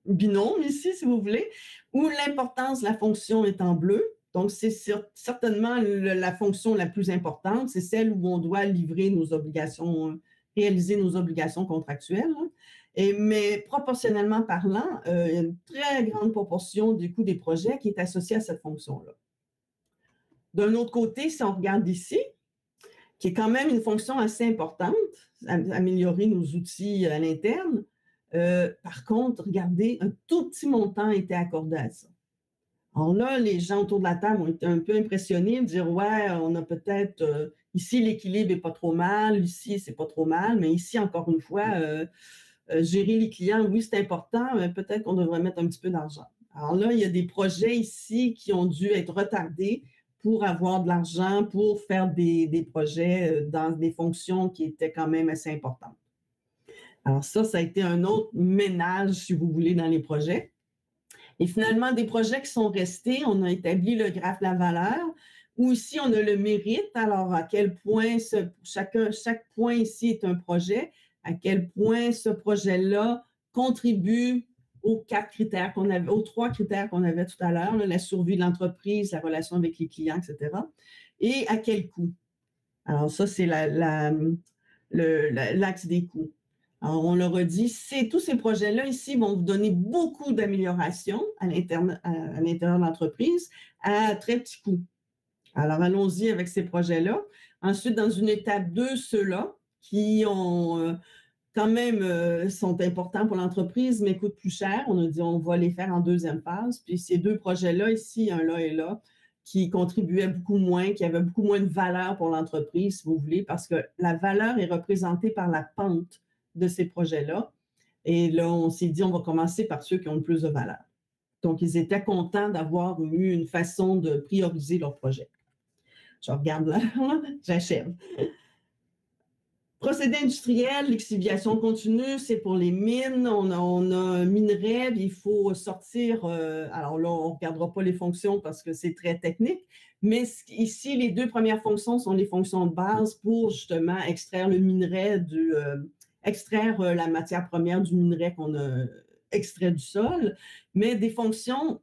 binôme ici, si vous voulez, où l'importance de la fonction est en bleu. Donc, c'est certainement la fonction la plus importante, c'est celle où on doit livrer nos obligations, réaliser nos obligations contractuelles. Mais proportionnellement parlant, il y a une très grande proportion du coût des projets qui est associée à cette fonction-là. D'un autre côté, si on regarde ici, qui est quand même une fonction assez importante, améliorer nos outils à l'interne, par contre, regardez, un tout petit montant a été accordé à ça. Alors là, les gens autour de la table ont été un peu impressionnés de dire « Ouais, on a peut-être, ici l'équilibre n'est pas trop mal, ici c'est pas trop mal, mais ici, encore une fois, gérer les clients, oui, c'est important, mais peut-être qu'on devrait mettre un petit peu d'argent. » Alors là, il y a des projets ici qui ont dû être retardés pour avoir de l'argent, pour faire des projets dans des fonctions qui étaient quand même assez importantes. Alors ça a été un autre ménage, si vous voulez, dans les projets. Et finalement, des projets qui sont restés, on a établi le graphe de la valeur, où ici, on a le mérite. Alors, à quel point chaque point ici est un projet, à quel point ce projet-là contribue aux 4 critères qu'on avait, aux 3 critères qu'on avait tout à l'heure, la survie de l'entreprise, la relation avec les clients, etc. Et à quel coût. Alors, ça, c'est l'axe des coûts. Alors, on leur a dit, tous ces projets-là ici vont vous donner beaucoup d'améliorations à l'intérieur de l'entreprise à très petit coût. Alors, allons-y avec ces projets-là. Ensuite, dans une étape 2, ceux-là qui ont quand même sont importants pour l'entreprise, mais coûtent plus cher. On a dit on va les faire en deuxième phase. Puis ces deux projets-là, ici, un là et là, qui contribuaient beaucoup moins, qui avaient beaucoup moins de valeur pour l'entreprise, si vous voulez, parce que la valeur est représentée par la pente de ces projets-là. Et là, on s'est dit, on va commencer par ceux qui ont le plus de valeur. Donc, ils étaient contents d'avoir eu une façon de prioriser leur projet. Je regarde là, j'achève. Procédé industriel, l'exhibition continue, c'est pour les mines. On a un minerai, il faut sortir. Alors là, on ne regardera pas les fonctions parce que c'est très technique. Mais ici, les deux premières fonctions sont les fonctions de base pour justement extraire le minerai, extraire la matière première du minerai qu'on a extrait du sol. Mais des fonctions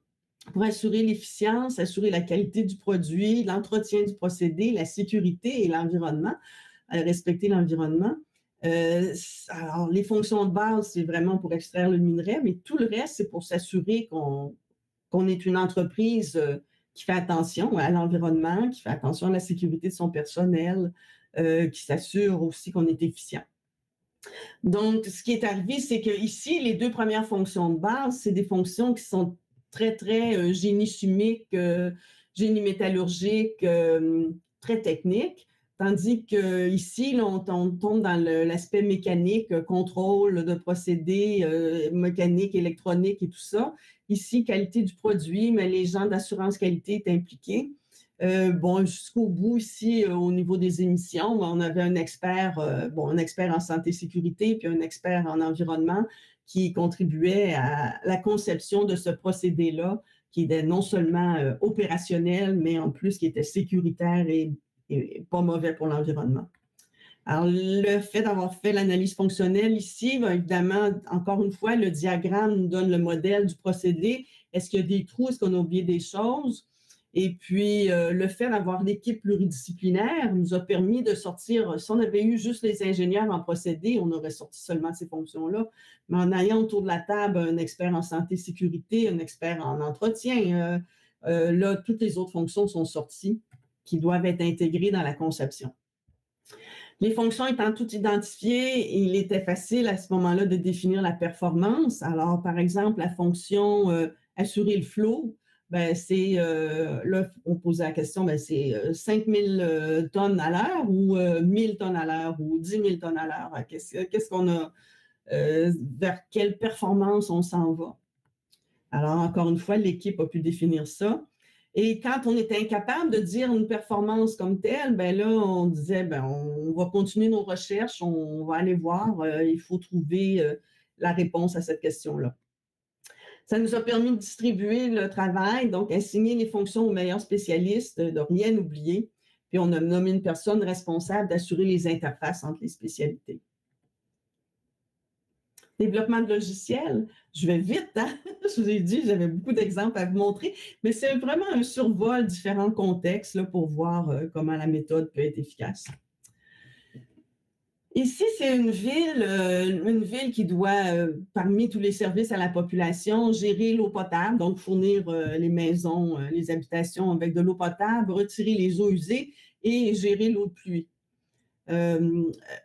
pour assurer l'efficience, assurer la qualité du produit, l'entretien du procédé, la sécurité et l'environnement, respecter l'environnement. Alors, les fonctions de base, c'est vraiment pour extraire le minerai, mais tout le reste, c'est pour s'assurer qu'on est une entreprise qui fait attention à l'environnement, qui fait attention à la sécurité de son personnel, qui s'assure aussi qu'on est efficient. Donc, ce qui est arrivé, c'est qu'ici, les deux premières fonctions de base, c'est des fonctions qui sont très, très génie chimique, génie métallurgique, très technique. Tandis qu'ici, on tombe dans l'aspect mécanique, contrôle de procédés, mécanique, électronique et tout ça. Ici, qualité du produit, mais les gens d'assurance qualité est impliqués. Bon, jusqu'au bout ici, au niveau des émissions, on avait un expert en santé et sécurité, puis un expert en environnement qui contribuait à la conception de ce procédé-là, qui était non seulement opérationnel, mais en plus qui était sécuritaire et pas mauvais pour l'environnement. Alors, le fait d'avoir fait l'analyse fonctionnelle ici, bien, évidemment, encore une fois, le diagramme nous donne le modèle du procédé. Est-ce qu'il y a des trous? Est-ce qu'on a oublié des choses? Et puis, le fait d'avoir l'équipe pluridisciplinaire nous a permis de sortir, si on avait eu juste les ingénieurs en procédé, on aurait sorti seulement ces fonctions-là. Mais en ayant autour de la table un expert en santé et sécurité, un expert en entretien, là, toutes les autres fonctions sont sorties qui doivent être intégrées dans la conception. Les fonctions étant toutes identifiées, il était facile à ce moment-là de définir la performance. Alors, par exemple, la fonction assurer le flow, ben, c'est, là, on posait la question, ben, c'est 5000 tonnes à l'heure ou 1000 tonnes à l'heure ou 10 000 tonnes à l'heure. Qu'est-ce qu'on a, vers quelle performance on s'en va? Alors, encore une fois, l'équipe a pu définir ça. Et quand on était incapable de dire une performance comme telle, ben là, on disait, ben, on va continuer nos recherches, on va aller voir, il faut trouver la réponse à cette question-là. Ça nous a permis de distribuer le travail, donc assigner les fonctions aux meilleurs spécialistes, de rien oublier. Puis on a nommé une personne responsable d'assurer les interfaces entre les spécialités. Développement de logiciels, je vais vite, hein? Je vous ai dit, j'avais beaucoup d'exemples à vous montrer, mais c'est vraiment un survol différents contextes là, pour voir comment la méthode peut être efficace. Ici, c'est une ville qui doit, parmi tous les services à la population, gérer l'eau potable, donc fournir les maisons, les habitations avec de l'eau potable, retirer les eaux usées et gérer l'eau de pluie.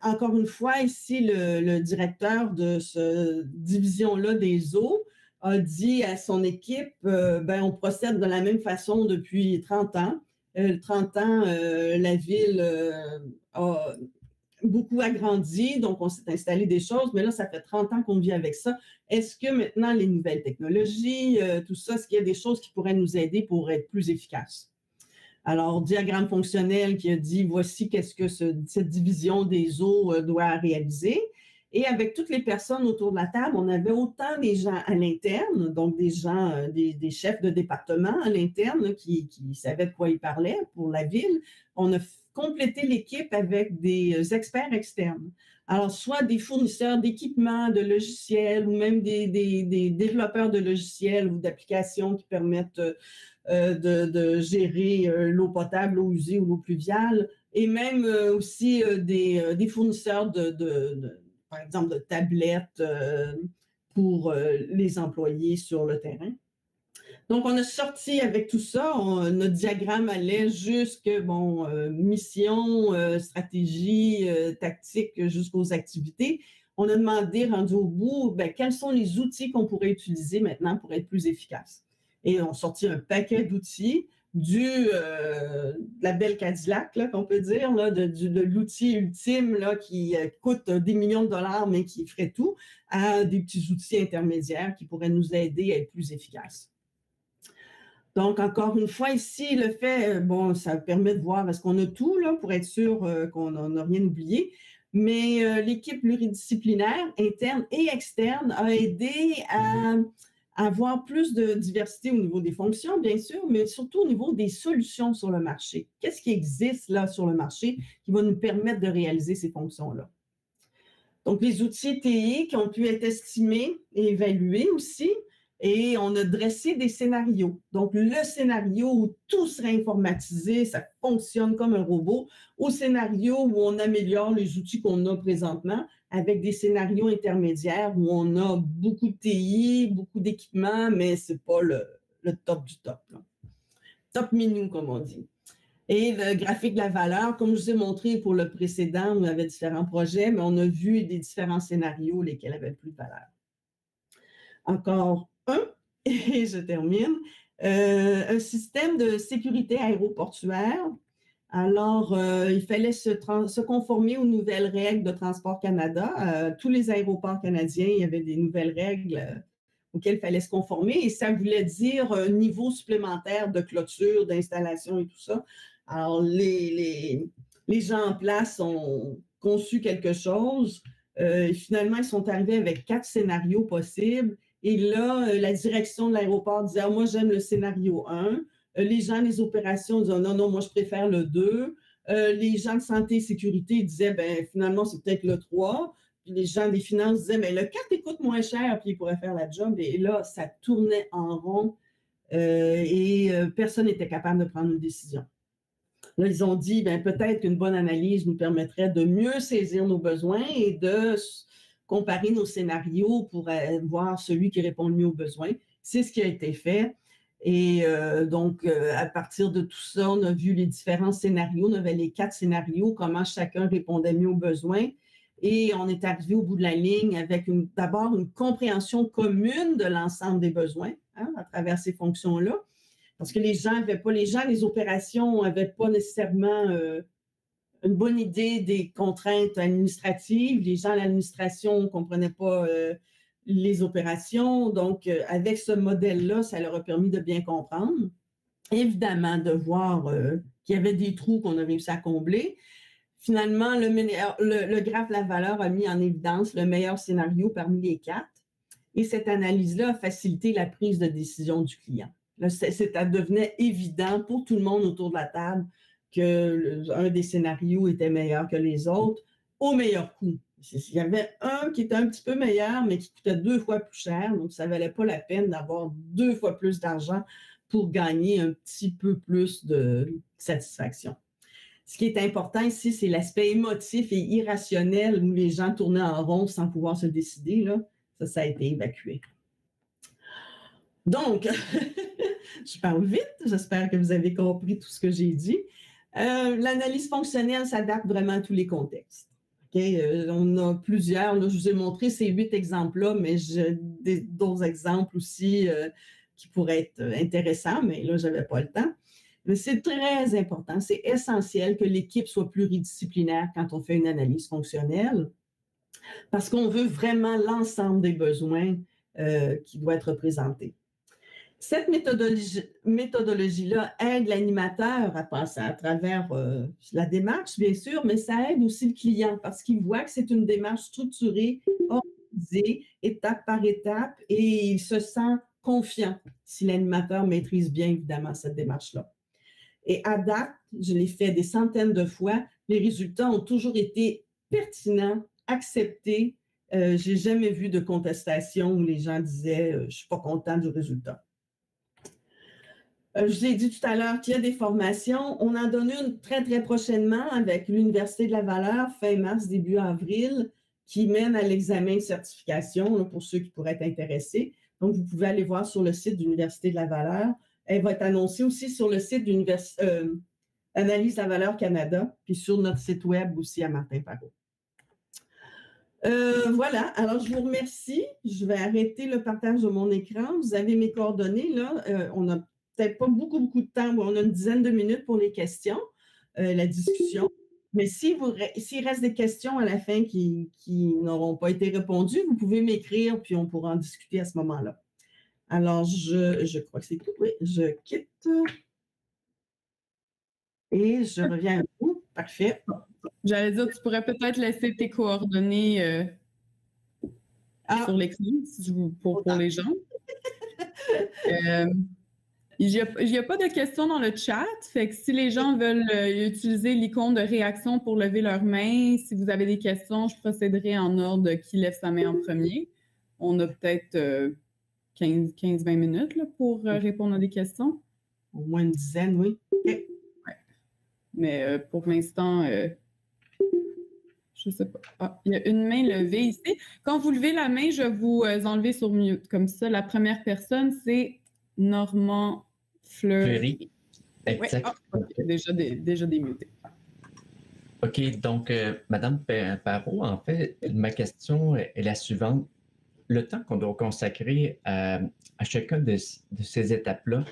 Encore une fois, ici, le directeur de cette division-là des eaux a dit à son équipe, ben, on procède de la même façon depuis 30 ans. 30 ans, la ville a beaucoup agrandi, donc on s'est installé des choses, mais là, ça fait 30 ans qu'on vit avec ça. Est-ce que maintenant, les nouvelles technologies, tout ça, est-ce qu'il y a des choses qui pourraient nous aider pour être plus efficaces? Alors, diagramme fonctionnel qui a dit, voici qu'est-ce que cette division des eaux doit réaliser. Et avec toutes les personnes autour de la table, on avait autant des gens à l'interne, donc des gens, des chefs de département à l'interne qui savaient de quoi ils parlaient pour la ville. On a complété l'équipe avec des experts externes. Alors, soit des fournisseurs d'équipements, de logiciels, ou même des développeurs de logiciels ou d'applications qui permettent de gérer l'eau potable, l'eau usée ou l'eau pluviale, et même aussi des fournisseurs par exemple, de tablettes pour les employés sur le terrain. Donc, on a sorti avec tout ça, notre diagramme allait jusque, bon, mission, stratégie, tactique, jusqu'aux activités. On a demandé, rendu au bout, ben, quels sont les outils qu'on pourrait utiliser maintenant pour être plus efficace. Et on a sorti un paquet d'outils, de la belle Cadillac, qu'on peut dire, là, de l'outil ultime là, qui coûte des millions de dollars, mais qui ferait tout, à des petits outils intermédiaires qui pourraient nous aider à être plus efficaces. Donc, encore une fois, ici, le fait, bon, ça permet de voir est-ce qu'on a tout là, pour être sûr qu'on n'a rien oublié. Mais l'équipe pluridisciplinaire, interne et externe, a aidé à avoir plus de diversité au niveau des fonctions, bien sûr, mais surtout au niveau des solutions sur le marché. Qu'est-ce qui existe là sur le marché qui va nous permettre de réaliser ces fonctions-là? Donc, les outils TI qui ont pu être estimés et évalués aussi, et on a dressé des scénarios. Donc, le scénario où tout serait informatisé, ça fonctionne comme un robot, au scénario où on améliore les outils qu'on a présentement, avec des scénarios intermédiaires où on a beaucoup de TI, beaucoup d'équipements, mais ce n'est pas le top du top, là. Top menu, comme on dit. Et le graphique de la valeur, comme je vous ai montré pour le précédent, on avait différents projets, mais on a vu des différents scénarios, lesquels avaient plus de valeur. Encore un, et je termine, un système de sécurité aéroportuaire. Alors, il fallait se conformer aux nouvelles règles de Transport Canada. Tous les aéroports canadiens, il y avait des nouvelles règles auxquelles il fallait se conformer, et ça voulait dire un niveau supplémentaire de clôture, d'installation et tout ça. Alors, les gens en place ont conçu quelque chose. Finalement, ils sont arrivés avec 4 scénarios possibles. Et là, la direction de l'aéroport disait moi, j'aime le scénario 1. Les gens des opérations disaient non, non, moi, je préfère le 2. Les gens de santé et sécurité disaient ben, finalement, c'est peut-être le 3. Puis les gens des finances disaient mais le 4 coûte moins cher, puis il pourrait faire la job. Et là, ça tournait en rond et personne n'était capable de prendre une décision. Là, ils ont dit, ben, peut-être qu'une bonne analyse nous permettrait de mieux saisir nos besoins et de comparer nos scénarios pour voir celui qui répond le mieux aux besoins. C'est ce qui a été fait. Et donc, à partir de tout ça, on a vu les différents scénarios. On avait les 4 scénarios, comment chacun répondait mieux aux besoins. Et on est arrivé au bout de la ligne avec d'abord une compréhension commune de l'ensemble des besoins à travers ces fonctions-là. Parce que les opérations n'avaient pas nécessairement une bonne idée des contraintes administratives. Les gens à l'administration ne comprenaient pas les opérations. Donc, avec ce modèle-là, ça leur a permis de bien comprendre. Évidemment, de voir qu'il y avait des trous qu'on a réussi à combler. Finalement, le graphe de la valeur a mis en évidence le meilleur scénario parmi les 4. Et cette analyse-là a facilité la prise de décision du client. Là, ça devenait évident pour tout le monde autour de la table qu'un des scénarios était meilleur que les autres au meilleur coût. Il y avait un qui était un petit peu meilleur, mais qui coûtait 2 fois plus cher, donc ça ne valait pas la peine d'avoir 2 fois plus d'argent pour gagner un petit peu plus de satisfaction. Ce qui est important ici, c'est l'aspect émotif et irrationnel où les gens tournaient en rond sans pouvoir se décider. Là. Ça a été évacué. Donc, je parle vite, j'espère que vous avez compris tout ce que j'ai dit. L'analyse fonctionnelle s'adapte vraiment à tous les contextes. Okay? On a plusieurs, là, je vous ai montré ces 8 exemples-là, mais j'ai d'autres exemples aussi qui pourraient être intéressants, mais là, je n'avais pas le temps. Mais c'est très important, c'est essentiel que l'équipe soit pluridisciplinaire quand on fait une analyse fonctionnelle, parce qu'on veut vraiment l'ensemble des besoins qui doivent être représentés. Cette méthodologie-là aide l'animateur à passer à travers la démarche, bien sûr, mais ça aide aussi le client parce qu'il voit que c'est une démarche structurée, organisée, étape par étape, et il se sent confiant si l'animateur maîtrise bien, évidemment, cette démarche-là. Et à date, je l'ai fait des centaines de fois, les résultats ont toujours été pertinents, acceptés. Je n'ai jamais vu de contestation où les gens disaient « je ne suis pas content du résultat ». Je vous ai dit tout à l'heure qu'il y a des formations. On en donne une très, très prochainement avec l'Université de la Valeur, fin mars, début avril, qui mène à l'examen de certification là, pour ceux qui pourraient être intéressés. Donc, vous pouvez aller voir sur le site de l'Université de la valeur. Elle va être annoncée aussi sur le site d'Analyse de la valeur Canada, puis sur notre site web aussi à Martin Parot. Voilà, alors je vous remercie. Je vais arrêter le partage de mon écran. Vous avez mes coordonnées là. On n'a peut-être pas beaucoup de temps. On a une dizaine de minutes pour les questions, la discussion. Mais s'il reste des questions à la fin qui n'auront pas été répondues, vous pouvez m'écrire, puis on pourra en discuter à ce moment-là. Alors, je crois que c'est tout. Oui, je quitte et je reviens à vous. Parfait. J'allais dire, tu pourrais peut-être laisser tes coordonnées sur l'écran pour les gens. Il n'y a pas de questions dans le chat, fait que si les gens veulent utiliser l'icône de réaction pour lever leur main, si vous avez des questions, je procéderai en ordre qui lève sa main en premier. On a peut-être 15-20 minutes là, pour répondre à des questions. Au moins une dizaine, oui. Okay. Ouais. Mais pour l'instant, je ne sais pas. Ah, il y a une main levée ici. Quand vous levez la main, je vais vous enlever sur mute. Comme ça, la première personne, c'est Normand Fleury. Exact. Ouais. Oh, okay. Déjà démuté. OK, donc, Madame Parot, en fait, ma question est la suivante. Le temps qu'on doit consacrer à chacun de ces étapes-là,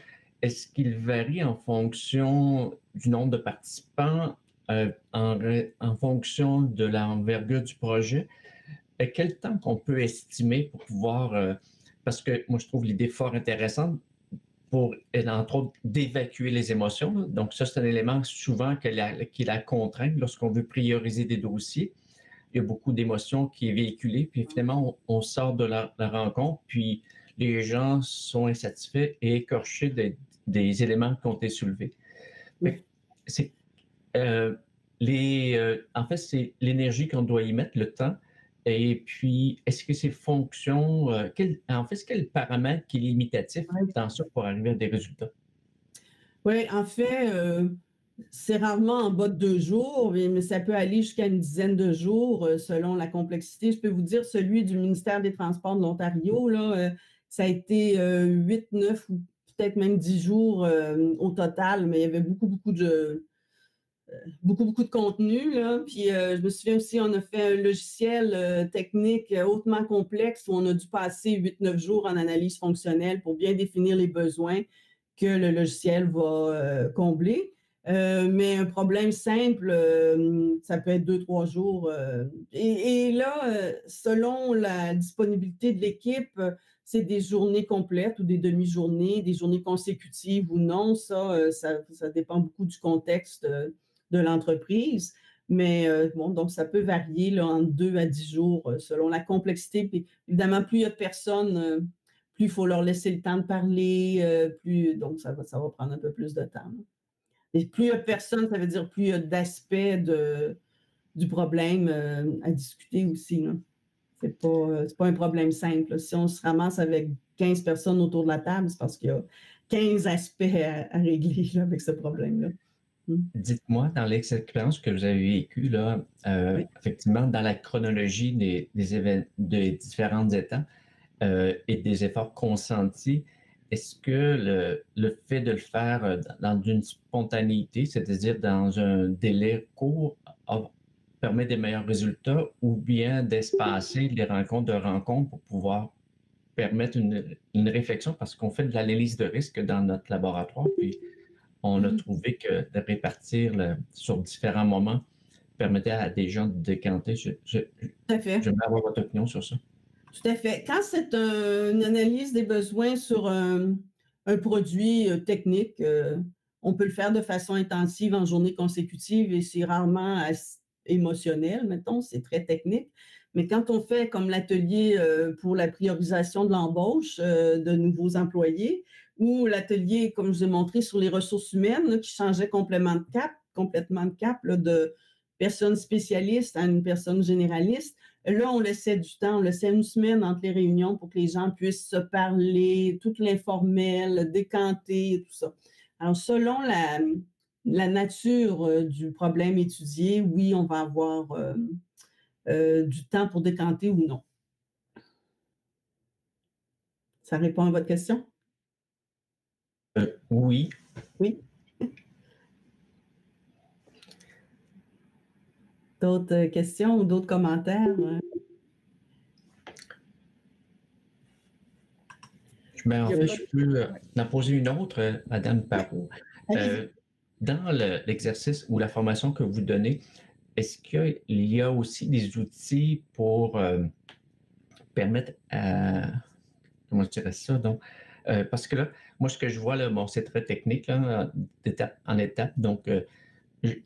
est-ce qu'il varie en fonction du nombre de participants, en fonction de l'envergure du projet? Quel temps qu'on peut estimer pour pouvoir, parce que moi je trouve l'idée fort intéressante pour, entre autres, d'évacuer les émotions. Donc ça, c'est un élément souvent qui la contraint lorsqu'on veut prioriser des dossiers. Il y a beaucoup d'émotions qui est véhiculée, puis finalement, on sort de la rencontre, puis les gens sont insatisfaits et écorchés des éléments qui ont été soulevés. C'est, en fait, c'est l'énergie qu'on doit y mettre, le temps. Et puis, est-ce que ces fonctions, en fait, quel paramètre qui est limitatif dans ça pour arriver à des résultats? Oui, en fait, c'est rarement en bas de 2 jours, mais ça peut aller jusqu'à une dizaine de jours selon la complexité. Je peux vous dire, celui du ministère des Transports de l'Ontario, là, ça a été 8, 9 ou peut-être même 10 jours au total, mais il y avait beaucoup de contenu. Là. Puis je me souviens aussi, on a fait un logiciel technique hautement complexe où on a dû passer 8-9 jours en analyse fonctionnelle pour bien définir les besoins que le logiciel va combler. Mais un problème simple, ça peut être 2-3 jours. Et là, selon la disponibilité de l'équipe, c'est des journées complètes ou des demi-journées, des journées consécutives ou non. Ça dépend beaucoup du contexte de l'entreprise. Mais bon, donc ça peut varier là, entre 2 à 10 jours selon la complexité. Puis évidemment, plus il y a de personnes, plus il faut leur laisser le temps de parler, donc ça va prendre un peu plus de temps. Et plus il y a de personnes, ça veut dire plus il y a d'aspects du problème à discuter aussi. C'est pas un problème simple. Là. Si on se ramasse avec 15 personnes autour de la table, c'est parce qu'il y a 15 aspects à régler là, avec ce problème-là. Dites-moi, dans l'expérience que vous avez vécue, là, oui. Effectivement, dans la chronologie des différentes étapes et des efforts consentis, est-ce que le fait de le faire dans une spontanéité, c'est-à-dire dans un délai court, permet des meilleurs résultats ou bien d'espacer les rencontres pour pouvoir permettre une réflexion parce qu'on fait de l'analyse de risque dans notre laboratoire, puis on a trouvé que de répartir sur différents moments permettait à des gens de décanter. J'aimerais avoir votre opinion sur ça. Tout à fait. Quand c'est une analyse des besoins sur un produit technique, on peut le faire de façon intensive en journée consécutive et c'est rarement émotionnel, mettons, c'est très technique. Mais quand on fait comme l'atelier pour la priorisation de l'embauche de nouveaux employés ou l'atelier, comme je vous ai montré, sur les ressources humaines là, qui changeait complètement de cap là, de personne spécialiste à une personne généraliste, là, on laissait du temps, on laissait une semaine entre les réunions pour que les gens puissent se parler, tout l'informel, décanter, tout ça. Alors, selon la nature du problème étudié, oui, on va avoir du temps pour décanter ou non. Ça répond à votre question? Oui. Oui. D'autres questions ou d'autres commentaires? Je peux en poser une autre, Madame Parot. Dans l'exercice ou la formation que vous donnez, est-ce qu'il y a aussi des outils pour permettre à... Comment je dirais ça? Donc, parce que là, moi, ce que je vois, là, bon, c'est très technique, là, d'étape en étape. Donc,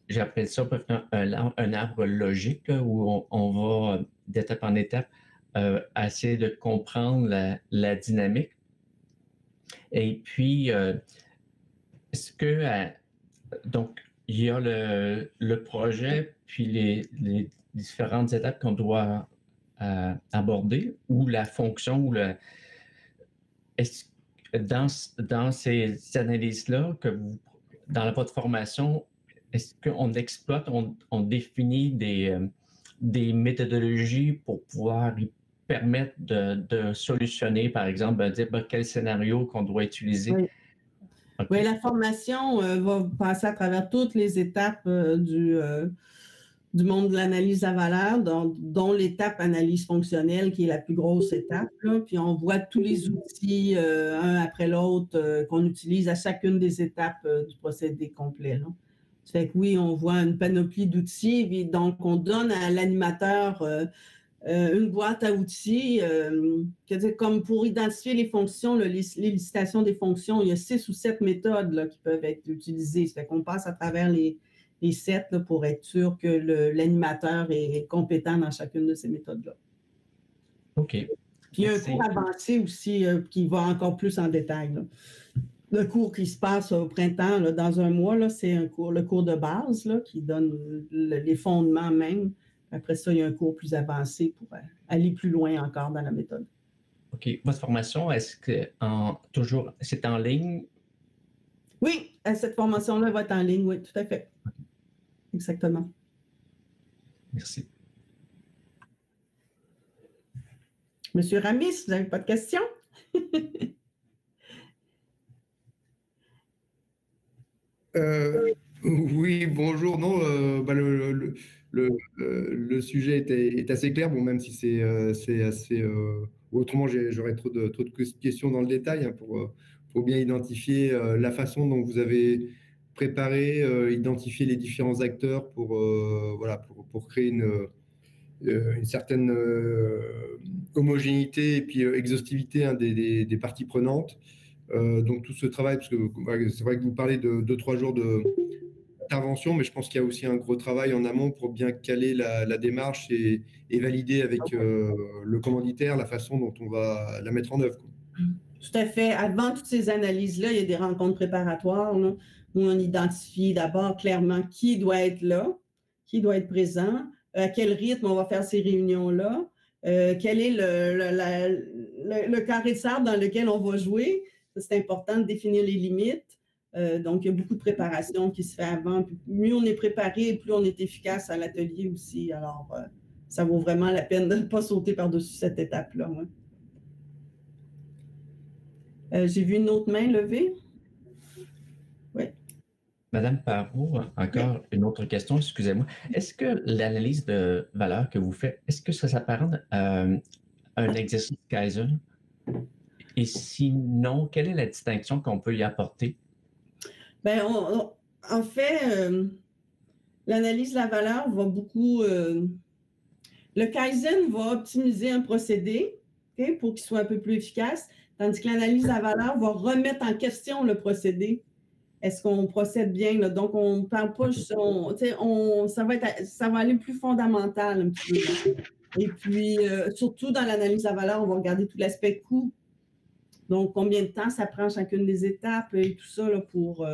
j'appelle ça un arbre logique là, où on va d'étape en étape essayer de comprendre la dynamique. Et puis, est-ce que, donc, il y a le projet, puis les différentes étapes qu'on doit aborder, ou la fonction, ou est-ce dans ces analyses-là, dans votre formation, est-ce qu'on exploite, on définit des méthodologies pour pouvoir y permettre de solutionner, par exemple, dire quel scénario qu'on doit utiliser? Oui. Okay. Oui, la formation va passer à travers toutes les étapes du monde de l'analyse à valeur, dont l'étape analyse fonctionnelle, qui est la plus grosse étape. Là. Puis on voit tous les outils, un après l'autre, qu'on utilise à chacune des étapes du procédé complet. Là. Ça fait que oui, on voit une panoplie d'outils. Donc, on donne à l'animateur une boîte à outils, comme pour identifier les fonctions, les licitations des fonctions, il y a 6 ou 7 méthodes là, qui peuvent être utilisées. Ça fait qu'on passe à travers les 7 là, pour être sûr que l'animateur est compétent dans chacune de ces méthodes-là. OK. Puis il y a un cours avancé aussi qui va encore plus en détail. Là. Le cours qui se passe au printemps, là, dans un mois, c'est le cours de base là, qui donne les fondements même. Après ça, il y a un cours plus avancé pour aller plus loin encore dans la méthode. OK. Votre formation, est-ce que toujours c'est en ligne? Oui, cette formation-là va être en ligne, oui, tout à fait. Exactement. Merci. Monsieur Ramis, vous n'avez pas de questions? Oui, bonjour. Non, le sujet est assez clair, bon, même si c'est assez... autrement, j'aurais trop de questions dans le détail hein, pour bien identifier la façon dont vous avez préparé, identifié les différents acteurs pour créer une certaine homogénéité et puis exhaustivité hein, des parties prenantes. Donc tout ce travail, parce que c'est vrai que vous parlez de 2-3 jours d'intervention, mais je pense qu'il y a aussi un gros travail en amont pour bien caler la démarche et valider avec le commanditaire la façon dont on va la mettre en œuvre. Quoi. Tout à fait. Avant toutes ces analyses-là, il y a des rencontres préparatoires là, où on identifie d'abord clairement qui doit être là, qui doit être présent, à quel rythme on va faire ces réunions-là, quel est le carré de sable dans lequel on va jouer. C'est important de définir les limites. Donc, il y a beaucoup de préparation qui se fait avant. Puis, mieux on est préparé, plus on est efficace à l'atelier aussi. Alors, ça vaut vraiment la peine de ne pas sauter par-dessus cette étape-là. Ouais. J'ai vu une autre main levée. Oui. Madame Parot, encore une autre question, excusez-moi. Est-ce que l'analyse de valeur que vous faites, est-ce que ça s'apparente à un exercice Kaizen? Et sinon, quelle est la distinction qu'on peut y apporter? Bien, en fait, l'analyse de la valeur va beaucoup... le Kaizen va optimiser un procédé okay, pour qu'il soit un peu plus efficace, tandis que l'analyse de la valeur va remettre en question le procédé. Est-ce qu'on procède bien? Là? Donc, on ne parle pas... ça va aller plus fondamental un petit peu. Et puis, surtout dans l'analyse de la valeur, on va regarder tout l'aspect coût. Donc, combien de temps ça prend chacune des étapes et tout ça là, pour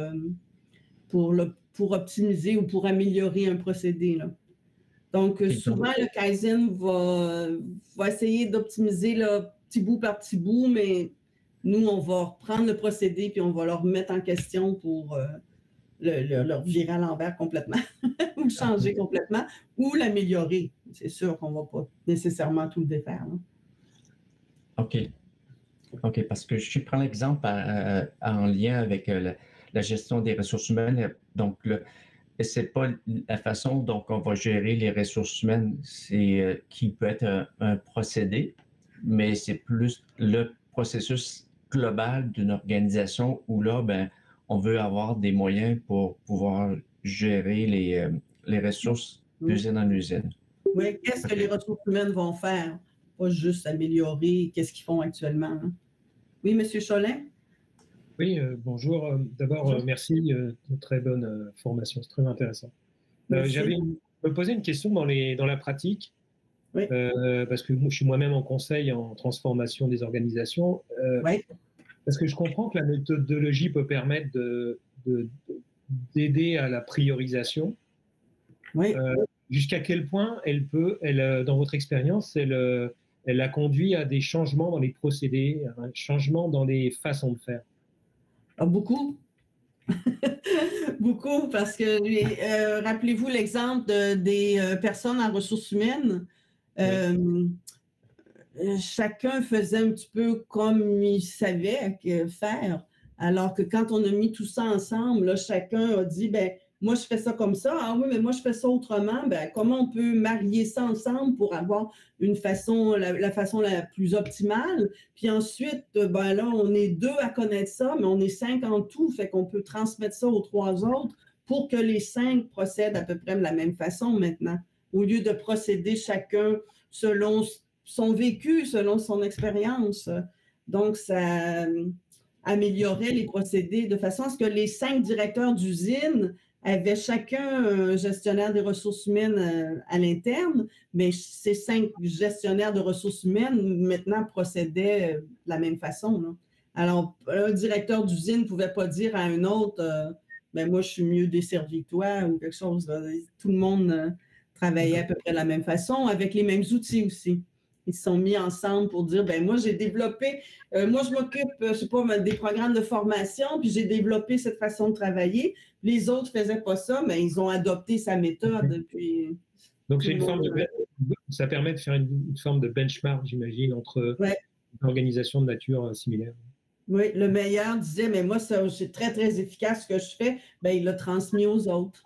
optimiser ou pour améliorer un procédé. Là. Donc, souvent, le Kaizen va essayer d'optimiser petit bout par petit bout, mais nous, on va reprendre le procédé puis on va le remettre en question pour le virer à l'envers complètement ou le changer complètement ou l'améliorer. C'est sûr qu'on ne va pas nécessairement tout le défaire. Là. OK. OK, parce que je prends l'exemple en lien avec la gestion des ressources humaines. Donc, c'est pas la façon dont on va gérer les ressources humaines, c'est qui peut être un procédé, mais c'est plus le processus global d'une organisation où là, ben, on veut avoir des moyens pour pouvoir gérer les ressources d'usine en usine. Oui, qu'est-ce que les ressources humaines vont faire? Pas juste améliorer qu'est-ce qu'ils font actuellement. Hein. Oui, M. Cholin? Oui, bonjour. D'abord, merci de très bonne formation, c'est très intéressant. J'avais me posé une question dans la pratique, oui. Parce que je suis moi-même en conseil en transformation des organisations. Oui. Parce que je comprends que la méthodologie peut permettre d'aider à la priorisation. Oui. Jusqu'à quel point dans votre expérience, elle a conduit à des changements dans les procédés, à un changement dans les façons de faire? Ah, beaucoup. Beaucoup, parce que rappelez-vous l'exemple des personnes en ressources humaines. Chacun faisait un petit peu comme il savait faire, alors que quand on a mis tout ça ensemble, là, chacun a dit, ben moi, je fais ça comme ça. Ah oui, mais moi, je fais ça autrement. Ben, comment on peut marier ça ensemble pour avoir une façon, la façon la plus optimale? Puis ensuite, ben là, on est 2 à connaître ça, mais on est 5 en tout. Fait qu'on peut transmettre ça aux 3 autres pour que les 5 procèdent à peu près de la même façon maintenant, au lieu de procéder chacun selon son vécu, selon son expérience. Donc, ça améliorait les procédés de façon à ce que les 5 directeurs d'usine avaient chacun un gestionnaire des ressources humaines à l'interne, mais ces 5 gestionnaires de ressources humaines, maintenant, procédaient de la même façon. Là. Alors, un directeur d'usine ne pouvait pas dire à un autre ben moi, je suis mieux desservi que toi ou quelque chose. Là. Tout le monde travaillait à peu près de la même façon, avec les mêmes outils aussi. Ils se sont mis ensemble pour dire, ben moi, j'ai développé, moi, je m'occupe, je sais pas, des programmes de formation, puis j'ai développé cette façon de travailler. Les autres ne faisaient pas ça, mais ils ont adopté sa méthode. Puis, donc, c'est une forme ça permet de faire une forme de benchmark, j'imagine, entre organisations de nature similaire. Oui, le meilleur disait, mais moi, c'est très, très efficace ce que je fais. Ben, il l'a transmis aux autres.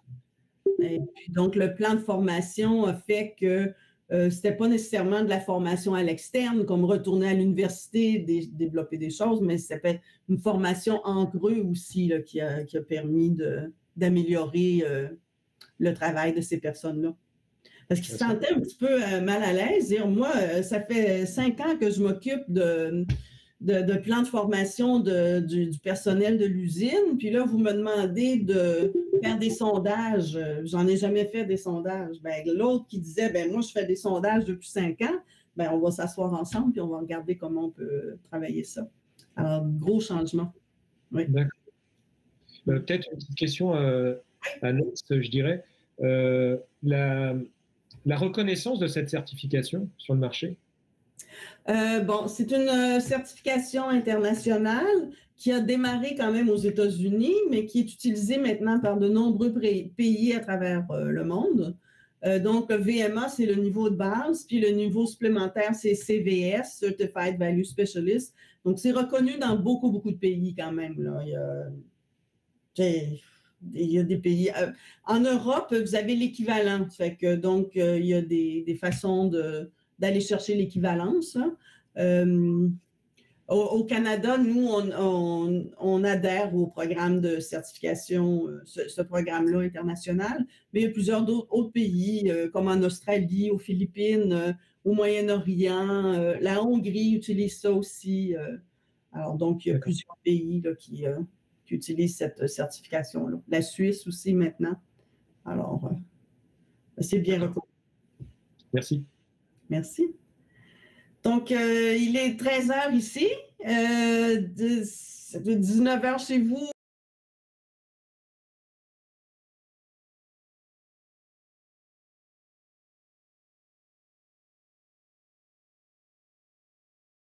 Et puis, donc, le plan de formation a fait que ce n'était pas nécessairement de la formation à l'externe, comme retourner à l'université, développer des choses, mais c'était une formation entre eux aussi là, qui a permis d'améliorer le travail de ces personnes-là. Parce qu'ils se sentaient un petit peu mal à l'aise. Dire, moi, ça fait 5 ans que je m'occupe de plan de formation du personnel de l'usine. Puis là, vous me demandez de faire des sondages. J'en ai jamais fait des sondages. Ben, l'autre qui disait, ben moi, je fais des sondages depuis 5 ans, ben on va s'asseoir ensemble puis on va regarder comment on peut travailler ça. Alors, gros changement. Oui. D'accord. Peut-être une petite question annexe, je dirais. La reconnaissance de cette certification sur le marché? Bon, c'est une certification internationale qui a démarré quand même aux États-Unis, mais qui est utilisée maintenant par de nombreux pays à travers le monde. Donc, le VMA, c'est le niveau de base, puis le niveau supplémentaire, c'est CVS, Certified Value Specialist. Donc, c'est reconnu dans beaucoup, beaucoup de pays quand même. Là. Il y a des pays. En Europe, vous avez l'équivalent. Fait que, donc, il y a des façons d'aller chercher l'équivalence. Au Canada, nous, on adhère au programme de certification, ce programme-là international, mais il y a plusieurs autres pays, comme en Australie, aux Philippines, au Moyen-Orient, la Hongrie utilise ça aussi. Alors, donc, il y a plusieurs pays là, qui utilisent cette certification-là. La Suisse aussi maintenant. Alors, c'est bien reconnu. Merci. Merci. Donc, il est 13h ici, 19h chez vous,